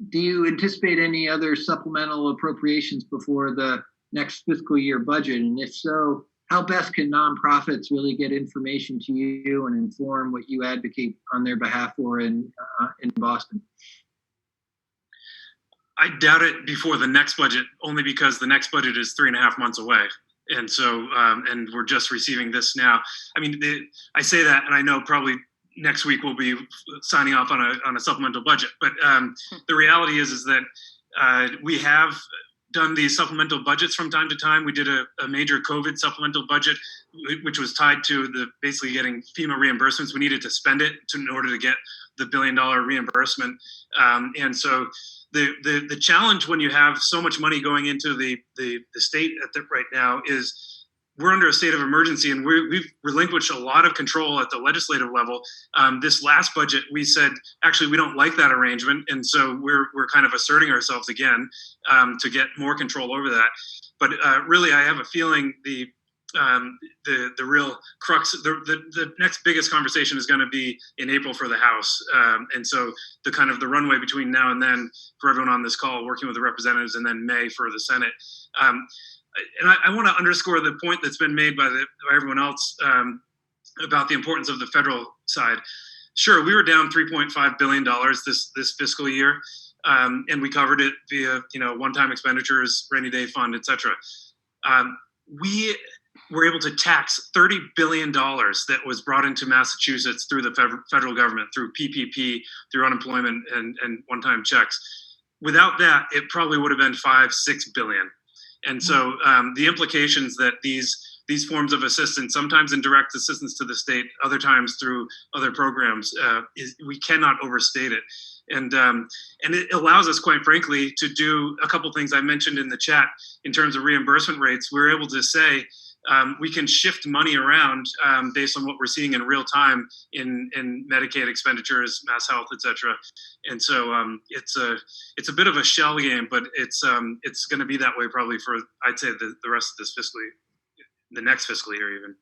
[SPEAKER 1] Do you anticipate any other supplemental appropriations before the next fiscal year budget? And if so, how best can nonprofits really get information to you and inform what you advocate on their behalf for in Boston?
[SPEAKER 5] I doubt it before the next budget, only because the next budget is 3.5 months away. And so, and we're just receiving this now. I mean, I say that, and I know probably next week we'll be signing off on a supplemental budget. But the reality is that we have done these supplemental budgets from time to time. We did a major COVID supplemental budget, which was tied to basically getting FEMA reimbursements. We needed to spend it in order to get the $1 billion reimbursement. And so the challenge when you have so much money going into the state right now is we're under a state of emergency, and we've relinquished a lot of control at the legislative level. This last budget, we said, actually, we don't like that arrangement. And so we're kind of asserting ourselves again to get more control over that. But really, I have a feeling the real crux, the next biggest conversation is going to be in April for the House. And so the kind of the runway between now and then for everyone on this call, working with the representatives, and then May for the Senate. And I want to underscore the point that's been made by everyone else about the importance of the federal side. Sure, we were down $3.5 billion this fiscal year, and we covered it via one-time expenditures, rainy day fund, et cetera. We were able to tax $30 billion that was brought into Massachusetts through the federal government, through PPP, through unemployment and one-time checks. Without that, it probably would have been $5-6 billion. And so the implications that these forms of assistance, sometimes in direct assistance to the state, other times through other programs, we cannot overstate it. And it allows us, quite frankly, to do a couple things I mentioned in the chat in terms of reimbursement rates. We're able to say we can shift money around based on what we're seeing in real time in Medicaid expenditures, Mass Health, et cetera. And so it's a bit of a shell game, but it's going to be that way probably for, I'd say, the rest of this fiscal year, the next fiscal year even.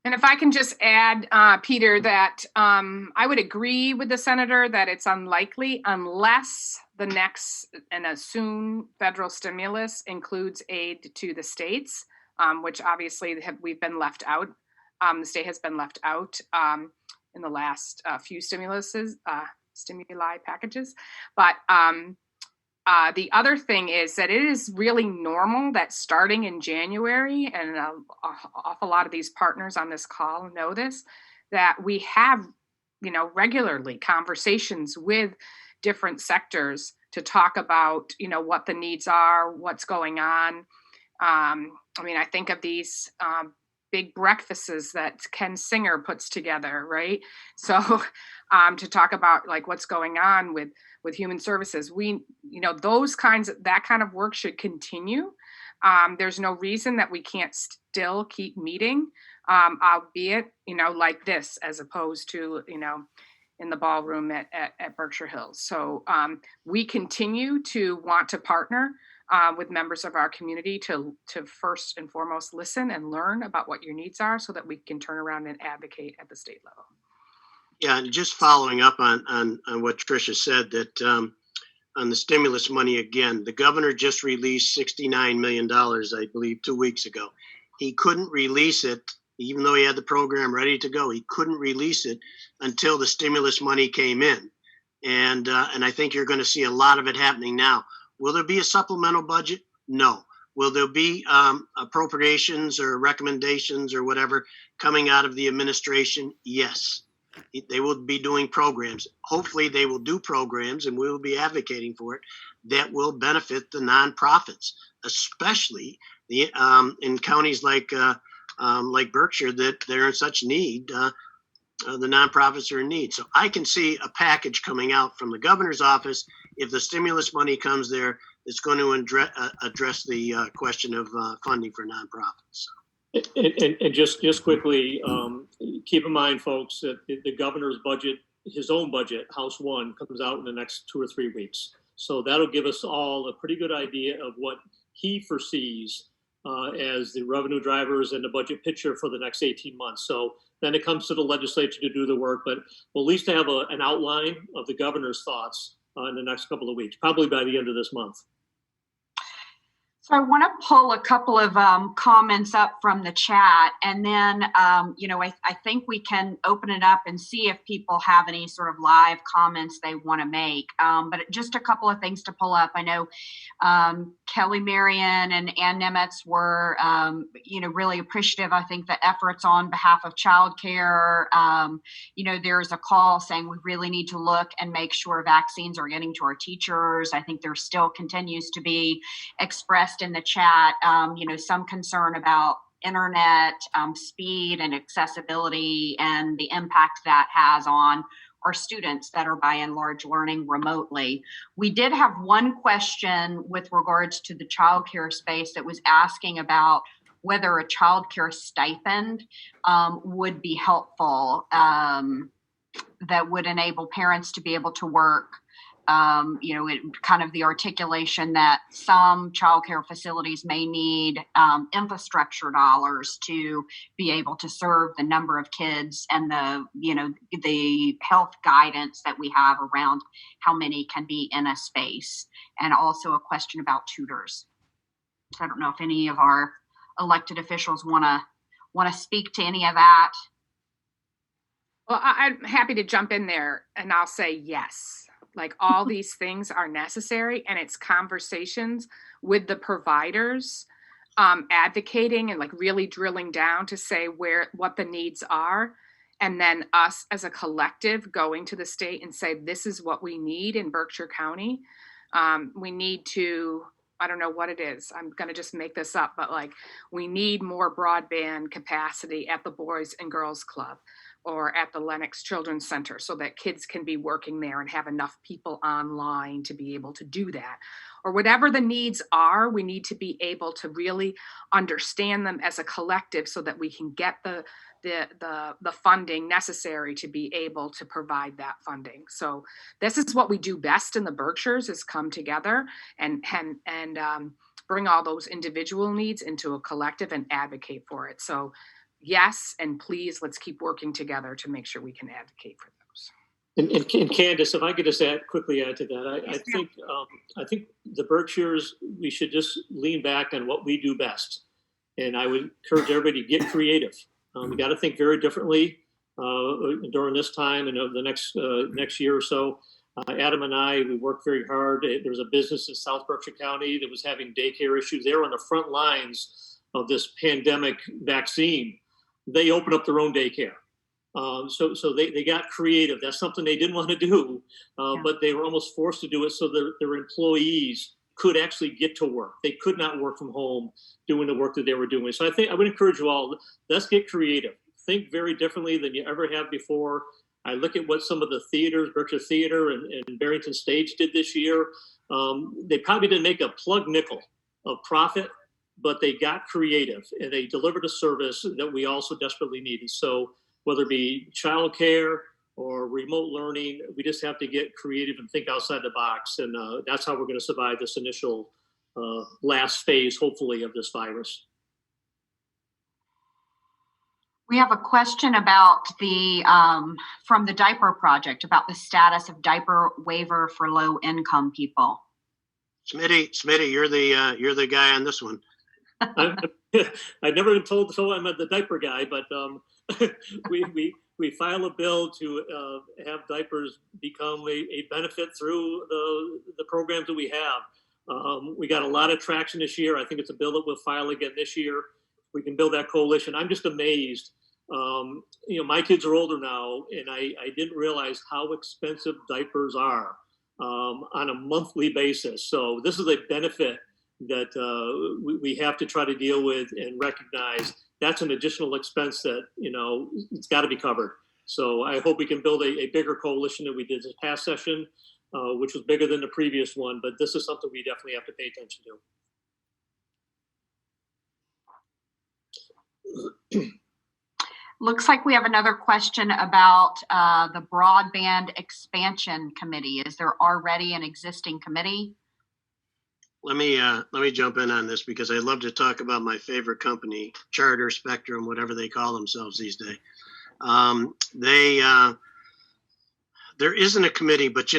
[SPEAKER 7] And if I can just add, Peter, that I would agree with the senator that it's unlikely unless the next and a soon federal stimulus includes aid to the states, which obviously we've been left out. The state has been left out in the last few stimuli packages. But the other thing is that it is really normal that starting in January, and an awful lot of these partners on this call know this, that we have, regularly conversations with different sectors to talk about, what the needs are, what's going on. I think of these big breakfasts that Ken Singer puts together, right? So to talk about like what's going on with human services, that kind of work should continue. There's no reason that we can't still keep meeting, albeit, like this, as opposed to, in the ballroom at Berkshire Hills. So we continue to want to partner with members of our community to first and foremost listen and learn about what your needs are so that we can turn around and advocate at the state level.
[SPEAKER 9] Yeah, and just following up on what Tricia said, that on the stimulus money again, the governor just released $69 million, I believe, 2 weeks ago. He couldn't release it, even though he had the program ready to go. He couldn't release it until the stimulus money came in. And I think you're going to see a lot of it happening now. Will there be a supplemental budget? No. Will there be appropriations or recommendations or whatever coming out of the administration? Yes. They will be doing programs. Hopefully they will do programs, and we will be advocating for it, that will benefit the nonprofits, especially the in counties like Berkshire that they're in such need. The nonprofits are in need. So I can see a package coming out from the governor's office if the stimulus money comes there. It's going to address the question of funding for nonprofits.
[SPEAKER 6] And just quickly, keep in mind, folks, that the governor's budget, his own budget, House 1, comes out in the next 2 or 3 weeks. So that'll give us all a pretty good idea of what he foresees as the revenue drivers and the budget picture for the next 18 months. So then it comes to the legislature to do the work, but we'll at least have an outline of the governor's thoughts in the next couple of weeks, probably by the end of this month.
[SPEAKER 2] So I want to pull a couple of comments up from the chat, and then, I think we can open it up and see if people have any sort of live comments they want to make. But just a couple of things to pull up. I know Kelly Marion and Ann Nemitz were, really appreciative. I think the efforts on behalf of childcare. There's a call saying we really need to look and make sure vaccines are getting to our teachers. I think there still continues to be expressed in the chat, some concern about internet speed and accessibility and the impact that has on our students that are by and large learning remotely. We did have one question with regards to the childcare space that was asking about whether a childcare stipend would be helpful, that would enable parents to be able to work. Kind of the articulation that some childcare facilities may need infrastructure dollars to be able to serve the number of kids and the health guidance that we have around how many can be in a space, and also a question about tutors. So I don't know if any of our elected officials want to speak to any of that.
[SPEAKER 7] Well, I'm happy to jump in there, and I'll say yes. Like, all these things are necessary, and it's conversations with the providers, advocating and like really drilling down to say what the needs are. And then us as a collective going to the state and say, this is what we need in Berkshire County. We need to, I don't know what it is. I'm going to just make this up, but like, we need more broadband capacity at the Boys and Girls Club or at the Lenox Children's Center so that kids can be working there and have enough people online to be able to do that. Or whatever the needs are, we need to be able to really understand them as a collective so that we can get the funding necessary to be able to provide that funding. So this is what we do best in the Berkshires, is come together and bring all those individual needs into a collective and advocate for it. So yes, and please, let's keep working together to make sure we can advocate for those.
[SPEAKER 6] And Candace, if I could just quickly add to that, I think the Berkshires, we should just lean back on what we do best. And I would encourage everybody to get creative. We got to think very differently during this time and over the next year or so. Adam and I, we worked very hard. There was a business in South Berkshire County that was having daycare issues. They were on the front lines of this pandemic vaccine. They opened up their own daycare. So they got creative. That's something they didn't want to do, but they were almost forced to do it so their employees could actually get to work. They could not work from home doing the work that they were doing. So I think I would encourage you all, let's get creative. Think very differently than you ever have before. I look at what some of the theaters, Berkshire Theater and Barrington Stage did this year. They probably didn't make a plug nickel of profit, but they got creative and they delivered a service that we also desperately needed. So whether it be childcare or remote learning. We just have to get creative and think outside the box. And that's how we're going to survive this initial last phase, hopefully, of this virus.
[SPEAKER 2] We have a question about the, from the diaper project, about the status of diaper waiver for low income people.
[SPEAKER 9] Smitty, you're the guy on this one.
[SPEAKER 6] I've never been told so. I'm the diaper guy, but we file a bill to have diapers become a benefit through the programs that we have. We got a lot of traction this year. I think it's a bill that we'll file again this year. We can build that coalition. I'm just amazed. My kids are older now, and I didn't realize how expensive diapers are on a monthly basis. So this is a benefit that we have to try to deal with and recognize. That's an additional expense that, it's got to be covered. So I hope we can build a bigger coalition than we did this past session, which was bigger than the previous one. But this is something we definitely have to pay attention to.
[SPEAKER 2] Looks like we have another question about the broadband expansion committee. Is there already an existing committee?
[SPEAKER 9] Let me jump in on this because I love to talk about my favorite company, Charter, Spectrum, whatever they call themselves these days. There isn't a committee, but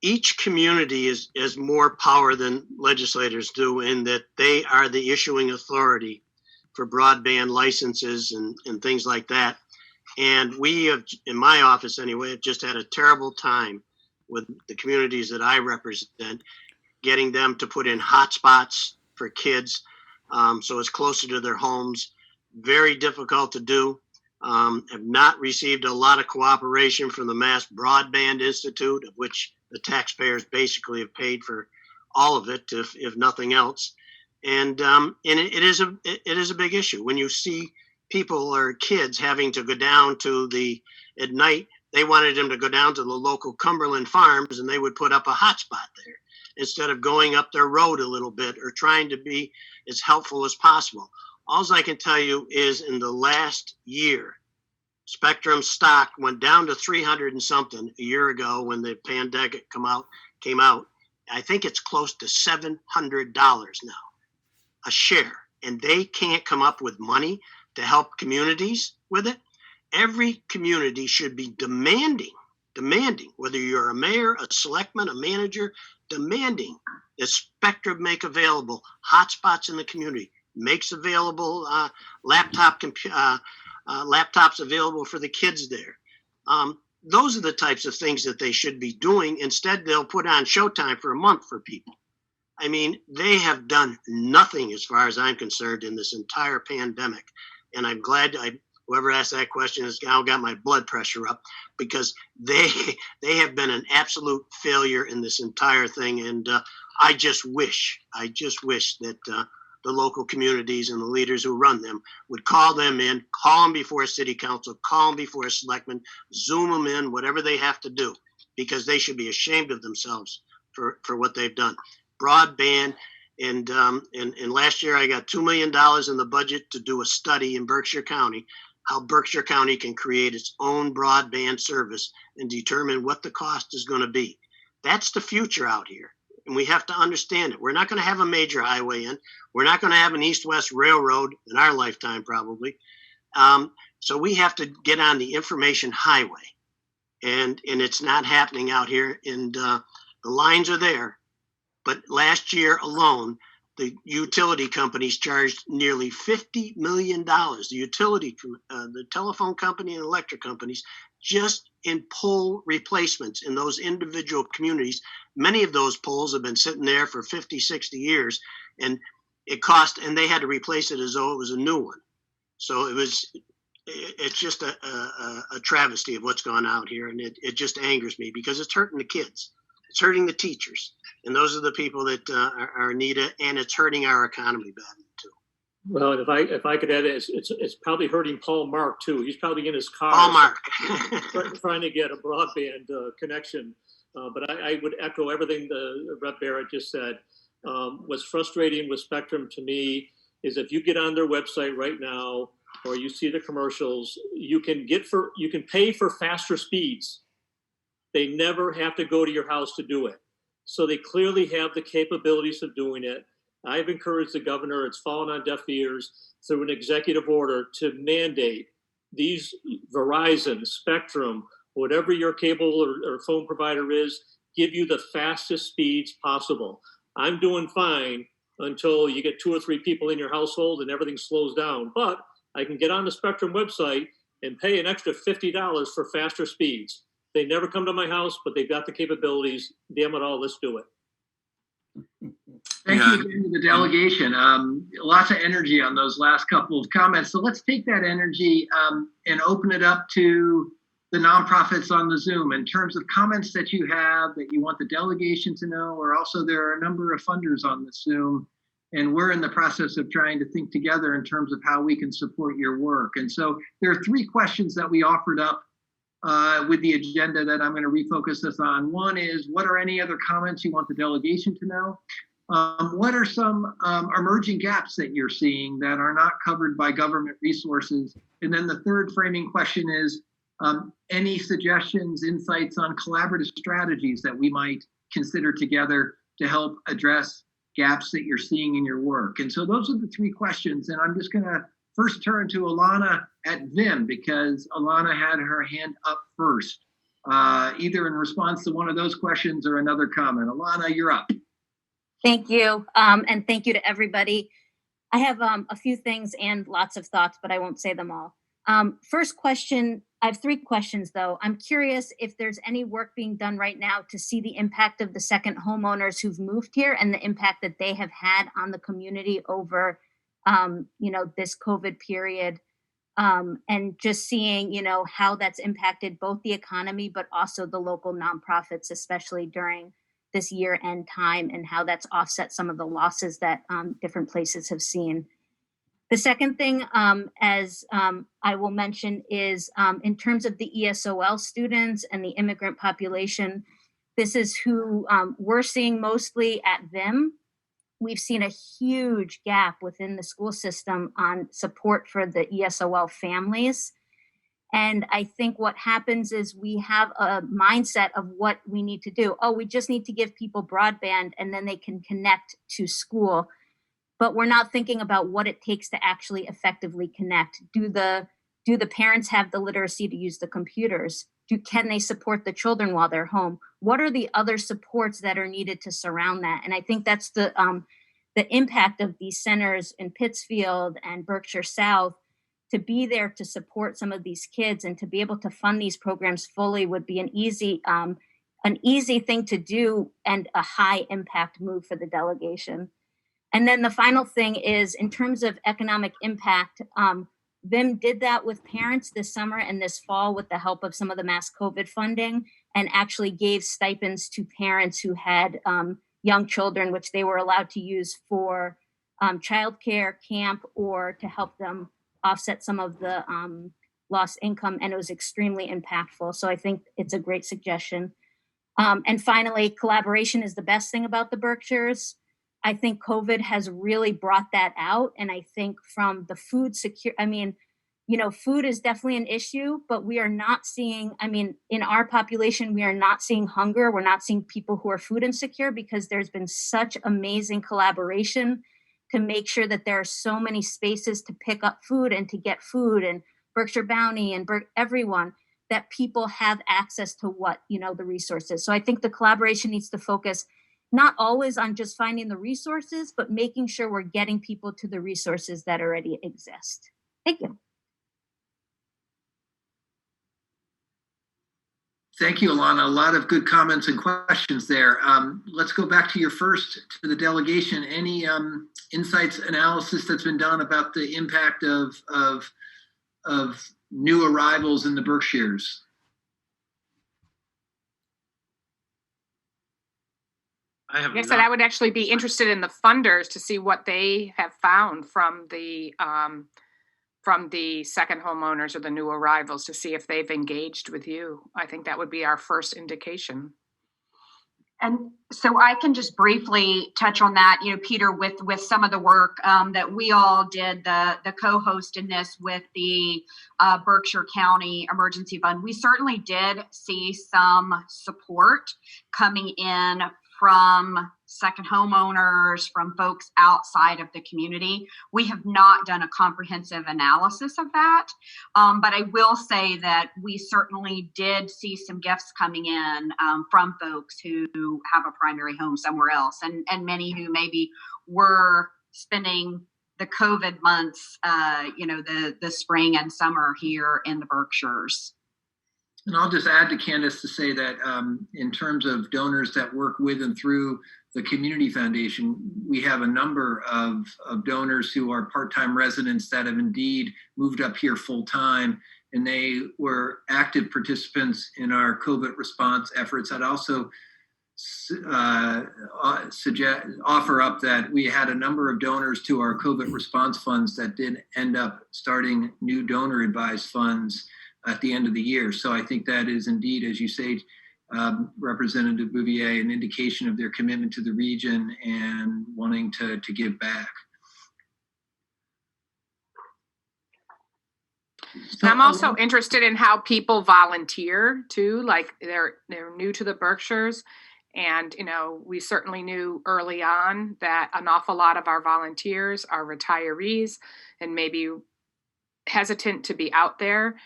[SPEAKER 9] each community has more power than legislators do in that they are the issuing authority for broadband licenses and things like that. And we have, in my office anyway, have just had a terrible time with the communities that I represent, getting them to put in hotspots for kids so it's closer to their homes. Very difficult to do. Have not received a lot of cooperation from the Mass Broadband Institute, of which the taxpayers basically have paid for all of it, if nothing else. And it is a big issue when you see people or kids having to go down to at night. They wanted them to go down to the local Cumberland farms, and they would put up a hotspot there instead of going up their road a little bit or trying to be as helpful as possible. All I can tell you is in the last year, Spectrum stock went down to 300 and something a year ago when the pandemic came out. I think it's close to $700 now a share, and they can't come up with money to help communities with it. Every community should be demanding, whether you're a mayor, a selectman, a manager, demanding that Spectrum make available hotspots in the community, makes available laptops available for the kids there. Those are the types of things that they should be doing. Instead, they'll put on Showtime for a month for people. I mean, they have done nothing as far as I'm concerned in this entire pandemic. And I'm glad whoever asked that question has now got my blood pressure up because they have been an absolute failure in this entire thing. And I just wish that the local communities and the leaders who run them would call them in, call them before a city council, call them before a selectman, Zoom them in, whatever they have to do, because they should be ashamed of themselves for what they've done. Broadband, and last year I got $2 million in the budget to do a study in Berkshire County, how Berkshire County can create its own broadband service and determine what the cost is going to be. That's the future out here. And we have to understand it. We're not going to have a major highway in. We're not going to have an east-west railroad in our lifetime, probably. So we have to get on the information highway. And it's not happening out here. And the lines are there. But last year alone, the utility companies charged nearly $50 million. The telephone company and electric companies, just in pole replacements in those individual communities. Many of those poles have been sitting there for 50, 60 years, and and they had to replace it as though it was a new one. So it's just a travesty of what's gone out here, and it just angers me because it's hurting the kids. It's hurting the teachers, and those are the people that are needed, and it's hurting our economy badly too.
[SPEAKER 6] Well, if I could add, it's probably hurting Paul Mark too. He's probably in his car.
[SPEAKER 9] Paul Mark.
[SPEAKER 6] trying to get a broadband connection. But I would echo everything the Rep. Barrett just said. What's frustrating with Spectrum to me is if you get on their website right now, or you see the commercials, you can pay for faster speeds. They never have to go to your house to do it. So they clearly have the capabilities of doing it. I've encouraged the governor, it's fallen on deaf ears, through an executive order to mandate these Verizon, Spectrum, whatever your cable or phone provider is, give you the fastest speeds possible. I'm doing fine until you get 2 or 3 people in your household and everything slows down. But I can get on the Spectrum website and pay an extra $50 for faster speeds. They never come to my house, but they've got the capabilities. Damn it all, let's do it.
[SPEAKER 1] Thank you again to the delegation. Lots of energy on those last couple of comments. So let's take that energy and open it up to the nonprofits on the Zoom in terms of comments that you have that you want the delegation to know, or also there are a number of funders on the Zoom, and we're in the process of trying to think together in terms of how we can support your work. And so there are 3 questions that we offered up with the agenda that I'm going to refocus us on. One is, what are any other comments you want the delegation to know? What are some emerging gaps that you're seeing that are not covered by government resources? And then the third framing question is, any suggestions, insights on collaborative strategies that we might consider together to help address gaps that you're seeing in your work? And so those are the 3 questions. And I'm just going to first turn to Alana at Vim, because Alana had her hand up first, either in response to one of those questions or another comment. Alana, you're up.
[SPEAKER 10] Thank you. And thank you to everybody. I have a few things and lots of thoughts, but I won't say them all. First question, I have 3 questions though. I'm curious if there's any work being done right now to see the impact of the second homeowners who've moved here and the impact that they have had on the community over, this COVID period. And just seeing, how that's impacted both the economy, but also the local nonprofits, especially during this year-end time, and how that's offset some of the losses that different places have seen. The second thing, as I will mention, is in terms of the ESOL students and the immigrant population, this is who we're seeing mostly at Vim. We've seen a huge gap within the school system on support for the ESOL families. And I think what happens is we have a mindset of what we need to do. Oh, we just need to give people broadband and then they can connect to school. But we're not thinking about what it takes to actually effectively connect. Do the parents have the literacy to use the computers? Can they support the children while they're home? What are the other supports that are needed to surround that? And I think that's the impact of these centers in Pittsfield and Berkshire South. To be there to support some of these kids and to be able to fund these programs fully would be an easy thing to do and a high impact move for the delegation. And then the final thing is, in terms of economic impact, Vim did that with parents this summer and this fall with the help of some of the mass COVID funding, and actually gave stipends to parents who had young children, which they were allowed to use for childcare, camp, or to help them offset some of the lost income. And it was extremely impactful. So I think it's a great suggestion. And finally, collaboration is the best thing about the Berkshires. I think COVID has really brought that out. And I think from the food food is definitely an issue, but we are not seeing, in our population, we are not seeing hunger. We're not seeing people who are food insecure, because there's been such amazing collaboration to make sure that there are so many spaces to pick up food and to get food, and Berkshire Bounty and everyone, that people have access to the resources. So I think the collaboration needs to focus not always on just finding the resources, but making sure we're getting people to the resources that already exist. Thank you.
[SPEAKER 1] Thank you, Alana. A lot of good comments and questions there. Let's go back to to the delegation. Any insights, analysis that's been done about the impact of new arrivals in the Berkshires?
[SPEAKER 7] I said I would actually be interested in the funders to see what they have found from the second homeowners or the new arrivals, to see if they've engaged with you. I think that would be our first indication.
[SPEAKER 2] And so I can just briefly touch on that, Peter, with some of the work that we all did, the co-host in this with the Berkshire County Emergency Fund. We certainly did see some support coming in from second homeowners, from folks outside of the community. We have not done a comprehensive analysis of that, but I will say that we certainly did see some gifts coming in from folks who have a primary home somewhere else, and many who maybe were spending the COVID months, the spring and summer here in the Berkshires.
[SPEAKER 1] And I'll just add to Candace to say that in terms of donors that work with and through the Community Foundation, we have a number of donors who are part-time residents that have indeed moved up here full-time, and they were active participants in our COVID response efforts. I'd also offer up that we had a number of donors to our COVID response funds that did end up starting new donor advised funds at the end of the year. So I think that is indeed, as you say, Representative Bouvier, an indication of their commitment to the region and wanting to give back. So,
[SPEAKER 7] I'm also interested in how people volunteer too, like they're new to the Berkshires. And, we certainly knew early on that an awful lot of our volunteers are retirees and maybe hesitant to be out there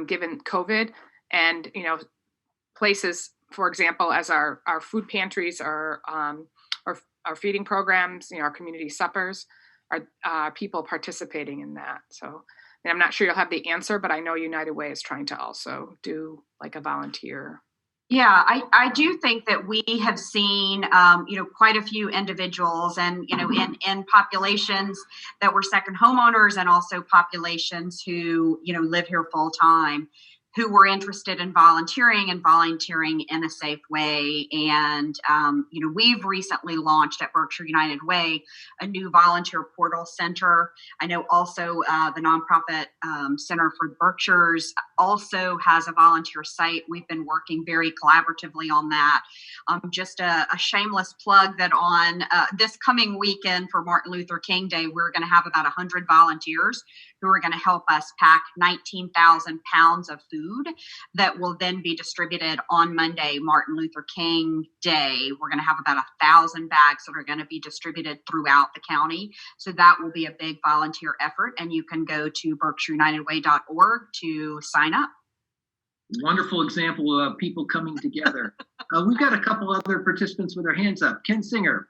[SPEAKER 7] given COVID. And, places, for example, as our food pantries, our feeding programs, our community suppers, are people participating in that. So, and I'm not sure you'll have the answer, but I know United Way is trying to also do like a volunteer.
[SPEAKER 2] Yeah, I do think that we have seen, quite a few individuals and, in populations that were second homeowners and also populations who, live here full time, who were interested in volunteering in a safe way. And, we've recently launched at Berkshire United Way a new volunteer portal center. I know also the nonprofit Center for Berkshires also has a volunteer site. We've been working very collaboratively on that. Just a shameless plug that on this coming weekend for Martin Luther King Day, we're going to have about 100 volunteers who are going to help us pack 19,000 pounds of food that will then be distributed on Monday, Martin Luther King Day. We're going to have about 1,000 bags that are going to be distributed throughout the county. So that will be a big volunteer effort, and you can go to berkshireunitedway.org to sign up.
[SPEAKER 1] Wonderful example of people coming together. We've got a couple other participants with their hands up. Ken Singer.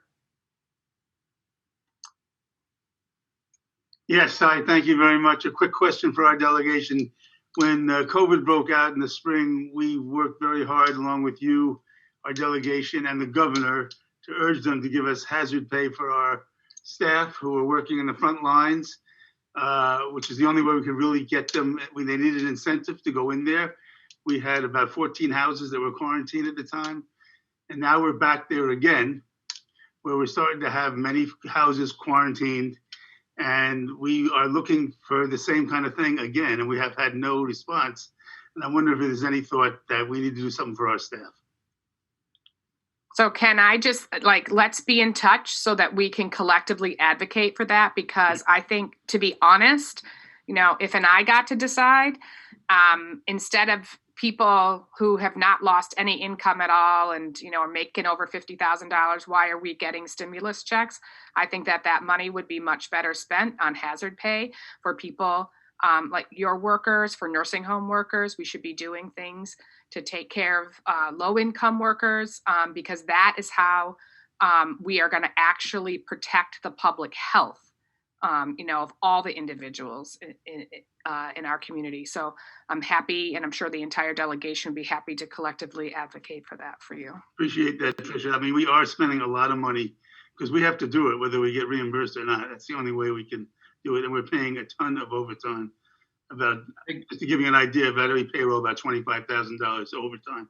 [SPEAKER 11] Yes, hi, thank you very much. A quick question for our delegation. When COVID broke out in the spring, we worked very hard along with you, our delegation, and the governor to urge them to give us hazard pay for our staff who are working in the front lines, which is the only way we could really get them. They needed incentive to go in there. We had about 14 houses that were quarantined at the time. And now we're back there again, where we're starting to have many houses quarantined. And we are looking for the same kind of thing again, and we have had no response. And I wonder if there's any thought that we need to do something for our staff.
[SPEAKER 7] So can I just let's be in touch so that we can collectively advocate for that? Because I think, to be honest, if I got to decide, instead of people who have not lost any income at all and, are making over $50,000, why are we getting stimulus checks? I think that money would be much better spent on hazard pay for people like your workers, for nursing home workers. We should be doing things to take care of low-income workers because that is how we are going to actually protect the public health, of all the individuals in our community. So I'm happy, and I'm sure the entire delegation would be happy to collectively advocate for that for you.
[SPEAKER 11] Appreciate that, Tricia. I mean, we are spending a lot of money because we have to do it, whether we get reimbursed or not. That's the only way we can do it. And we're paying a ton of overtime. Just to give you an idea, about every payroll, about $25,000 overtime.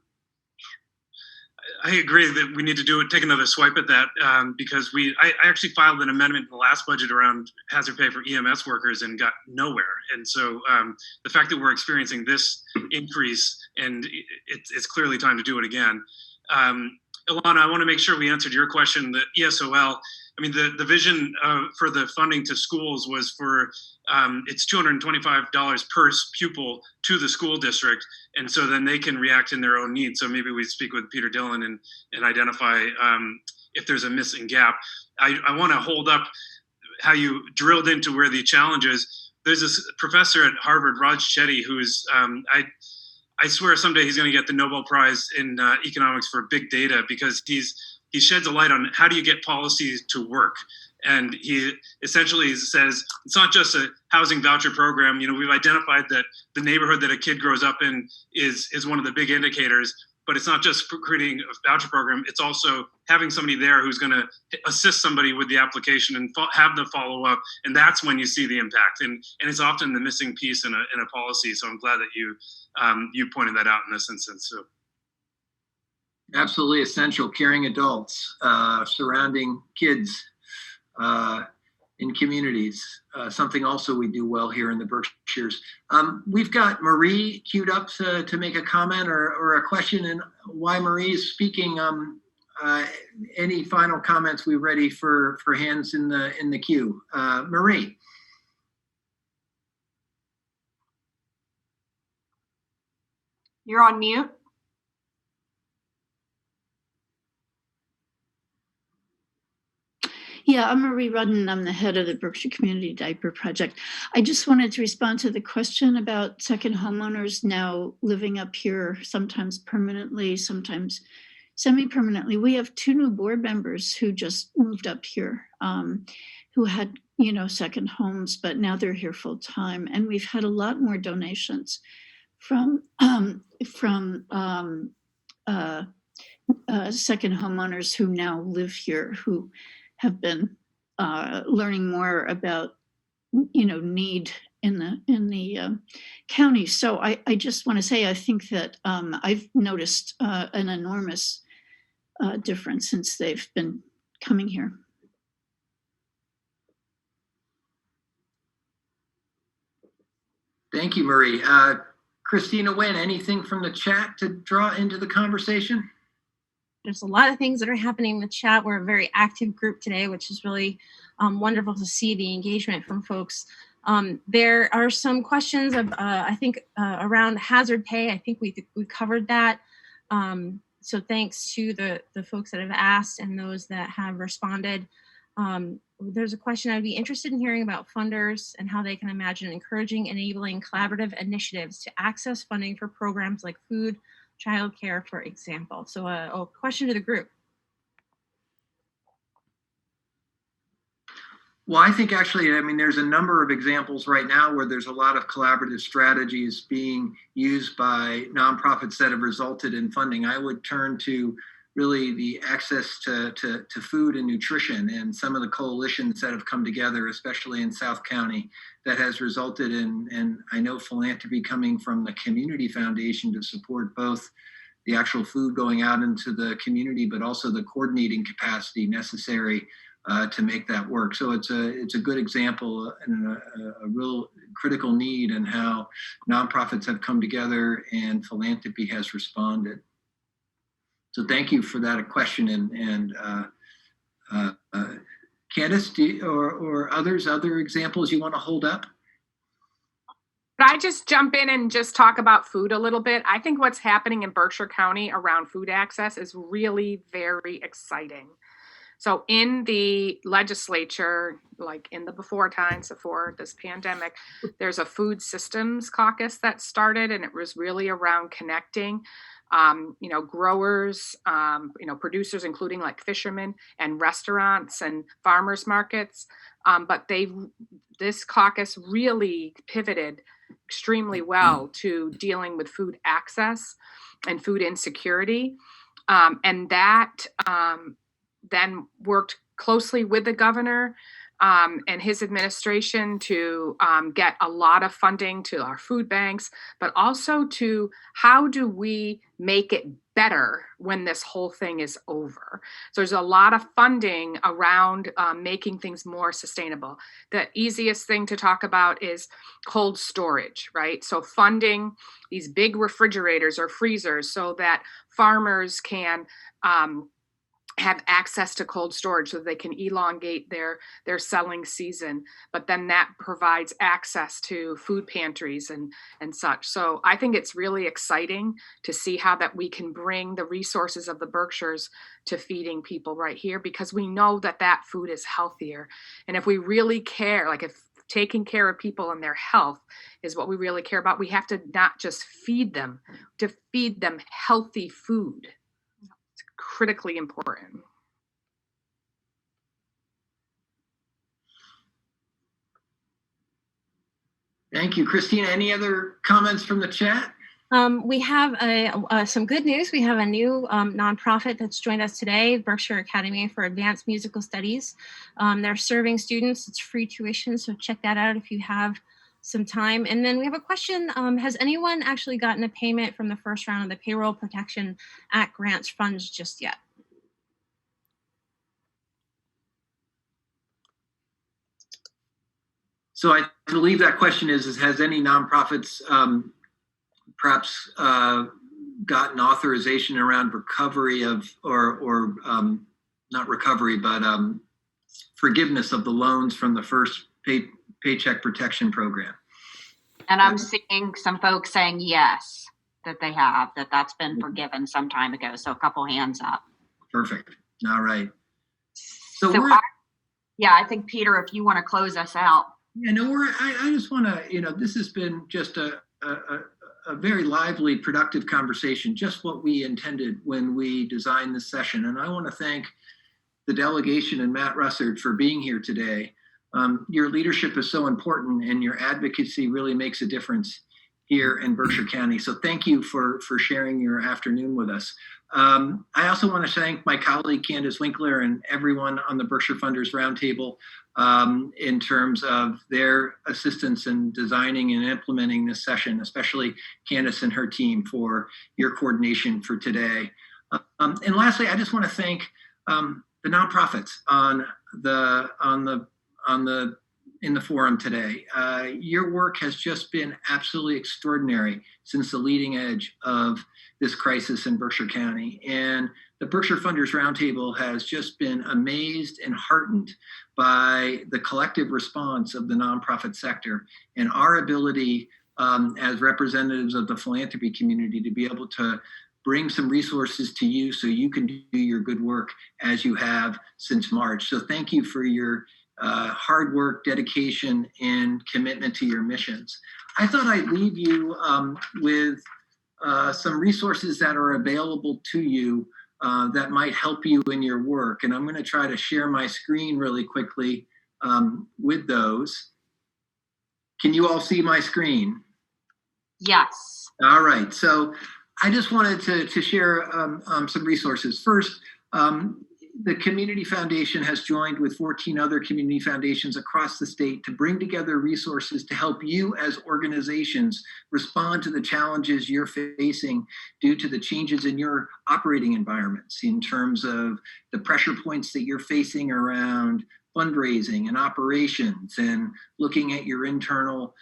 [SPEAKER 5] I agree that we need to take another swipe at that because I actually filed an amendment in the last budget around hazard pay for EMS workers and got nowhere. And so the fact that we're experiencing this increase, and it's clearly time to do it again. Ilana, I want to make sure we answered your question. The ESOL, I mean, the vision for the funding to schools was for it's $225 per pupil to the school district, and so then they can react in their own needs. So maybe we speak with Peter Dillon and identify if there's a missing gap. I want to hold up how you drilled into where the challenge is. There's this professor at Harvard, Raj Chetty, who's I swear someday he's going to get the Nobel Prize in economics for big data, because he sheds a light on how do you get policies to work. And he essentially says it's not just a housing voucher program. You know, we've identified that the neighborhood that a kid grows up in is one of the big indicators. But it's not just creating a voucher program. It's also having somebody there who's going to assist somebody with the application and have the follow up. And that's when you see the impact. And it's often the missing piece in a policy. So I'm glad that you pointed that out in this instance. So.
[SPEAKER 1] Absolutely essential. Caring adults, surrounding kids in communities, something also we do well here in the Berkshires. We've got Marie queued up to make a comment or a question, and while Marie is speaking, any final comments? We're ready for hands in the queue. Marie.
[SPEAKER 2] You're on mute.
[SPEAKER 12] Yeah, I'm Marie Rudden. I'm the head of the Berkshire Community Diaper Project. I just wanted to respond to the question about second homeowners now living up here, sometimes permanently, sometimes semi-permanently. We have 2 new board members who just moved up here, who had, second homes, but now they're here full time. And we've had a lot more donations from second homeowners who now live here, who have been learning more about, need in the county. So I just want to say, I think that I've noticed an enormous difference since they've been coming here.
[SPEAKER 1] Thank you, Marie. Christina Wynn, anything from the chat to draw into the conversation?
[SPEAKER 4] There's a lot of things that are happening in the chat. We're a very active group today, which is really wonderful to see the engagement from folks. There are some questions of, I think, around hazard pay. I think we covered that. So thanks to the folks that have asked and those that have responded. There's a question I'd be interested in hearing about funders and how they can imagine encouraging, enabling collaborative initiatives to access funding for programs like food, childcare, for example. So a question to the group.
[SPEAKER 1] Well, I think actually, there's a number of examples right now where there's a lot of collaborative strategies being used by nonprofits that have resulted in funding. I would turn to really the access to food and nutrition and some of the coalitions that have come together, especially in South County, that has resulted in, and I know philanthropy coming from the community foundation to support both the actual food going out into the community, but also the coordinating capacity necessary to make that work. So it's a good example and a real critical need in how nonprofits have come together and philanthropy has responded. So thank you for that question. And Candace, or other examples you want to hold up?
[SPEAKER 7] Could I just jump in and just talk about food a little bit? I think what's happening in Berkshire County around food access is really very exciting. So in the legislature, like in the before times before this pandemic, there's a food systems caucus that started, and it was really around connecting growers, producers, including like fishermen and restaurants and farmers markets. But this caucus really pivoted extremely well to dealing with food access and food insecurity. And that then worked closely with the governor and his administration to get a lot of funding to our food banks, but also to how do we make it better when this whole thing is over. So there's a lot of funding around making things more sustainable. The easiest thing to talk about is cold storage, right? So funding these big refrigerators or freezers so that farmers can have access to cold storage so they can elongate their selling season, but then that provides access to food pantries and such. So I think it's really exciting to see how that we can bring the resources of the Berkshires to feeding people right here, because we know that that food is healthier. And if we really care, like if taking care of people and their health is what we really care about, we have to not just feed them, to feed them healthy food. It's critically important.
[SPEAKER 1] Thank you. Christina, any other comments from the chat?
[SPEAKER 4] We have some good news. We have a new nonprofit that's joined us today, Berkshire Academy for Advanced Musical Studies. They're serving students. It's free tuition, so check that out if you have some time. And then we have a question. Has anyone actually gotten a payment from the first round of the Payroll Protection Act grants funds just yet?
[SPEAKER 1] So I believe that question is has any nonprofits perhaps gotten authorization around recovery of, or not recovery, but forgiveness of the loans from the first Paycheck Protection Program?
[SPEAKER 2] And I'm seeing some folks saying yes, that they have, that's been forgiven some time ago. So a couple hands up.
[SPEAKER 1] Perfect. All right.
[SPEAKER 2] So I think, Peter, if you want to close us out.
[SPEAKER 1] Yeah, no, I just want to, this has been just a very lively, productive conversation, just what we intended when we designed this session. And I want to thank the delegation and Matt Russert for being here today. Your leadership is so important and your advocacy really makes a difference here in Berkshire County. So thank you for sharing your afternoon with us. I also want to thank my colleague, Candace Winkler, and everyone on the Berkshire Funders Roundtable in terms of their assistance in designing and implementing this session, especially Candace and her team for your coordination for today. And lastly, I just want to thank the nonprofits in the forum today. Your work has just been absolutely extraordinary since the leading edge of this crisis in Berkshire County. And the Berkshire Funders Roundtable has just been amazed and heartened by the collective response of the nonprofit sector and our ability as representatives of the philanthropy community to be able to bring some resources to you so you can do your good work as you have since March. So thank you for your hard work, dedication, and commitment to your missions. I thought I'd leave you with some resources that are available to you that might help you in your work. And I'm going to try to share my screen really quickly with those. Can you all see my screen?
[SPEAKER 2] Yes.
[SPEAKER 1] All right. So I just wanted to share some resources. First, the Community Foundation has joined with 14 other community foundations across the state to bring together resources to help you as organizations respond to the challenges you're facing due to the changes in your operating environments in terms of the pressure points that you're facing around fundraising and operations and looking at your internal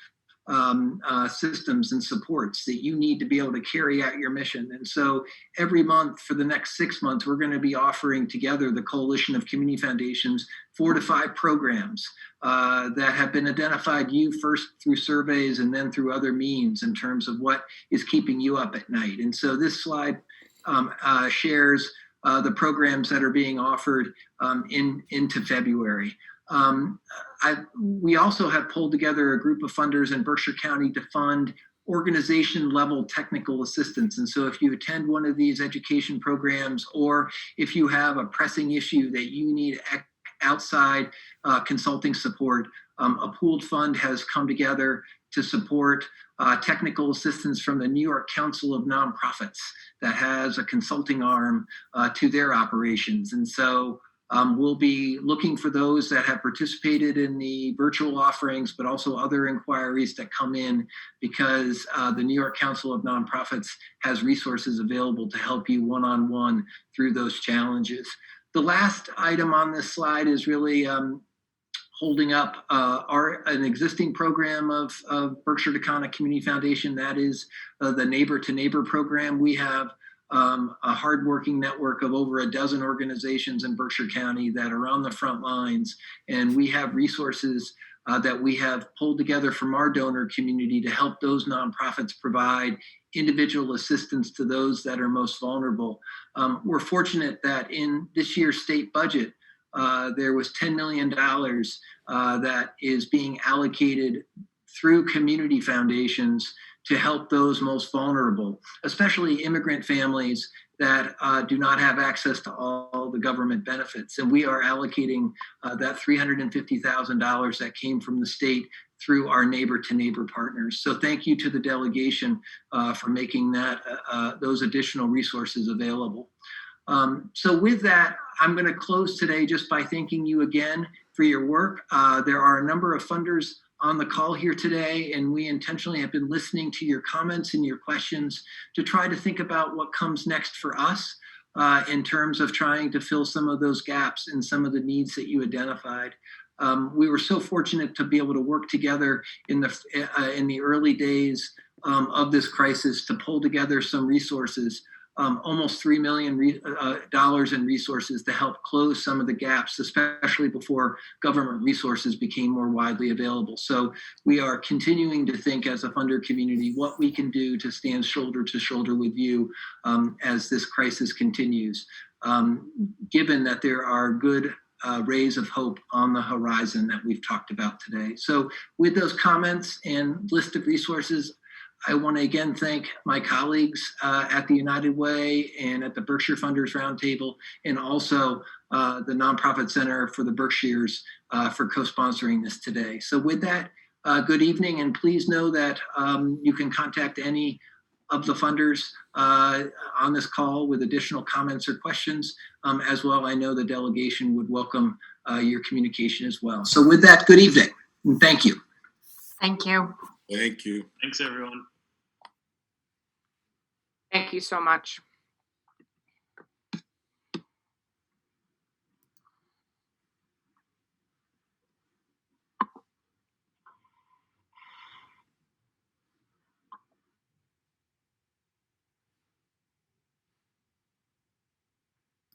[SPEAKER 1] systems and supports that you need to be able to carry out your mission. And so every month for the next 6 months, we're going to be offering together the Coalition of Community Foundations 4 to 5 programs that have been identified you first through surveys and then through other means in terms of what is keeping you up at night. And so this slide shares the programs that are being offered into February. We also have pulled together a group of funders in Berkshire County to fund organization level technical assistance. And so if you attend one of these education programs, or if you have a pressing issue that you need outside consulting support, a pooled fund has come together to support technical assistance from the New York Council of Nonprofits that has a consulting arm to their operations. And so we'll be looking for those that have participated in the virtual offerings, but also other inquiries that come in because the New York Council of Nonprofits has resources available to help you one-on-one through those challenges. The last item on this slide is really holding up an existing program of Berkshire Taconic Community Foundation. That is the Neighbor to Neighbor program. We have a hardworking network of over a dozen organizations in Berkshire County that are on the front lines. And we have resources that we have pulled together from our donor community to help those nonprofits provide individual assistance to those that are most vulnerable. We're fortunate that in this year's state budget, there was $10 million that is being allocated through community foundations to help those most vulnerable, especially immigrant families that do not have access to all the government benefits. And we are allocating that $350,000 that came from the state through our neighbor-to-neighbor partners. So thank you to the delegation for making that those additional resources available. So with that, I'm going to close today just by thanking you again for your work. There are a number of funders on the call here today, and we intentionally have been listening to your comments and your questions to try to think about what comes next for us in terms of trying to fill some of those gaps and some of the needs that you identified. We were so fortunate to be able to work together in the early days of this crisis to pull together some resources, almost $3 million in resources to help close some of the gaps, especially before government resources became more widely available. So we are continuing to think as a funder community what we can do to stand shoulder to shoulder with you as this crisis continues, given that there are good rays of hope on the horizon that we've talked about today. So with those comments and list of resources, I want to again thank my colleagues at the United Way and at the Berkshire Funders Roundtable, and also the Nonprofit Center for the Berkshires for co-sponsoring this today. So with that, good evening, and please know that you can contact any of the funders on this call with additional comments or questions. As well, I know the delegation would welcome your communication as well. So with that, good evening, and thank you.
[SPEAKER 2] Thank you.
[SPEAKER 8] Thank you.
[SPEAKER 5] Thanks, everyone.
[SPEAKER 7] Thank you so much.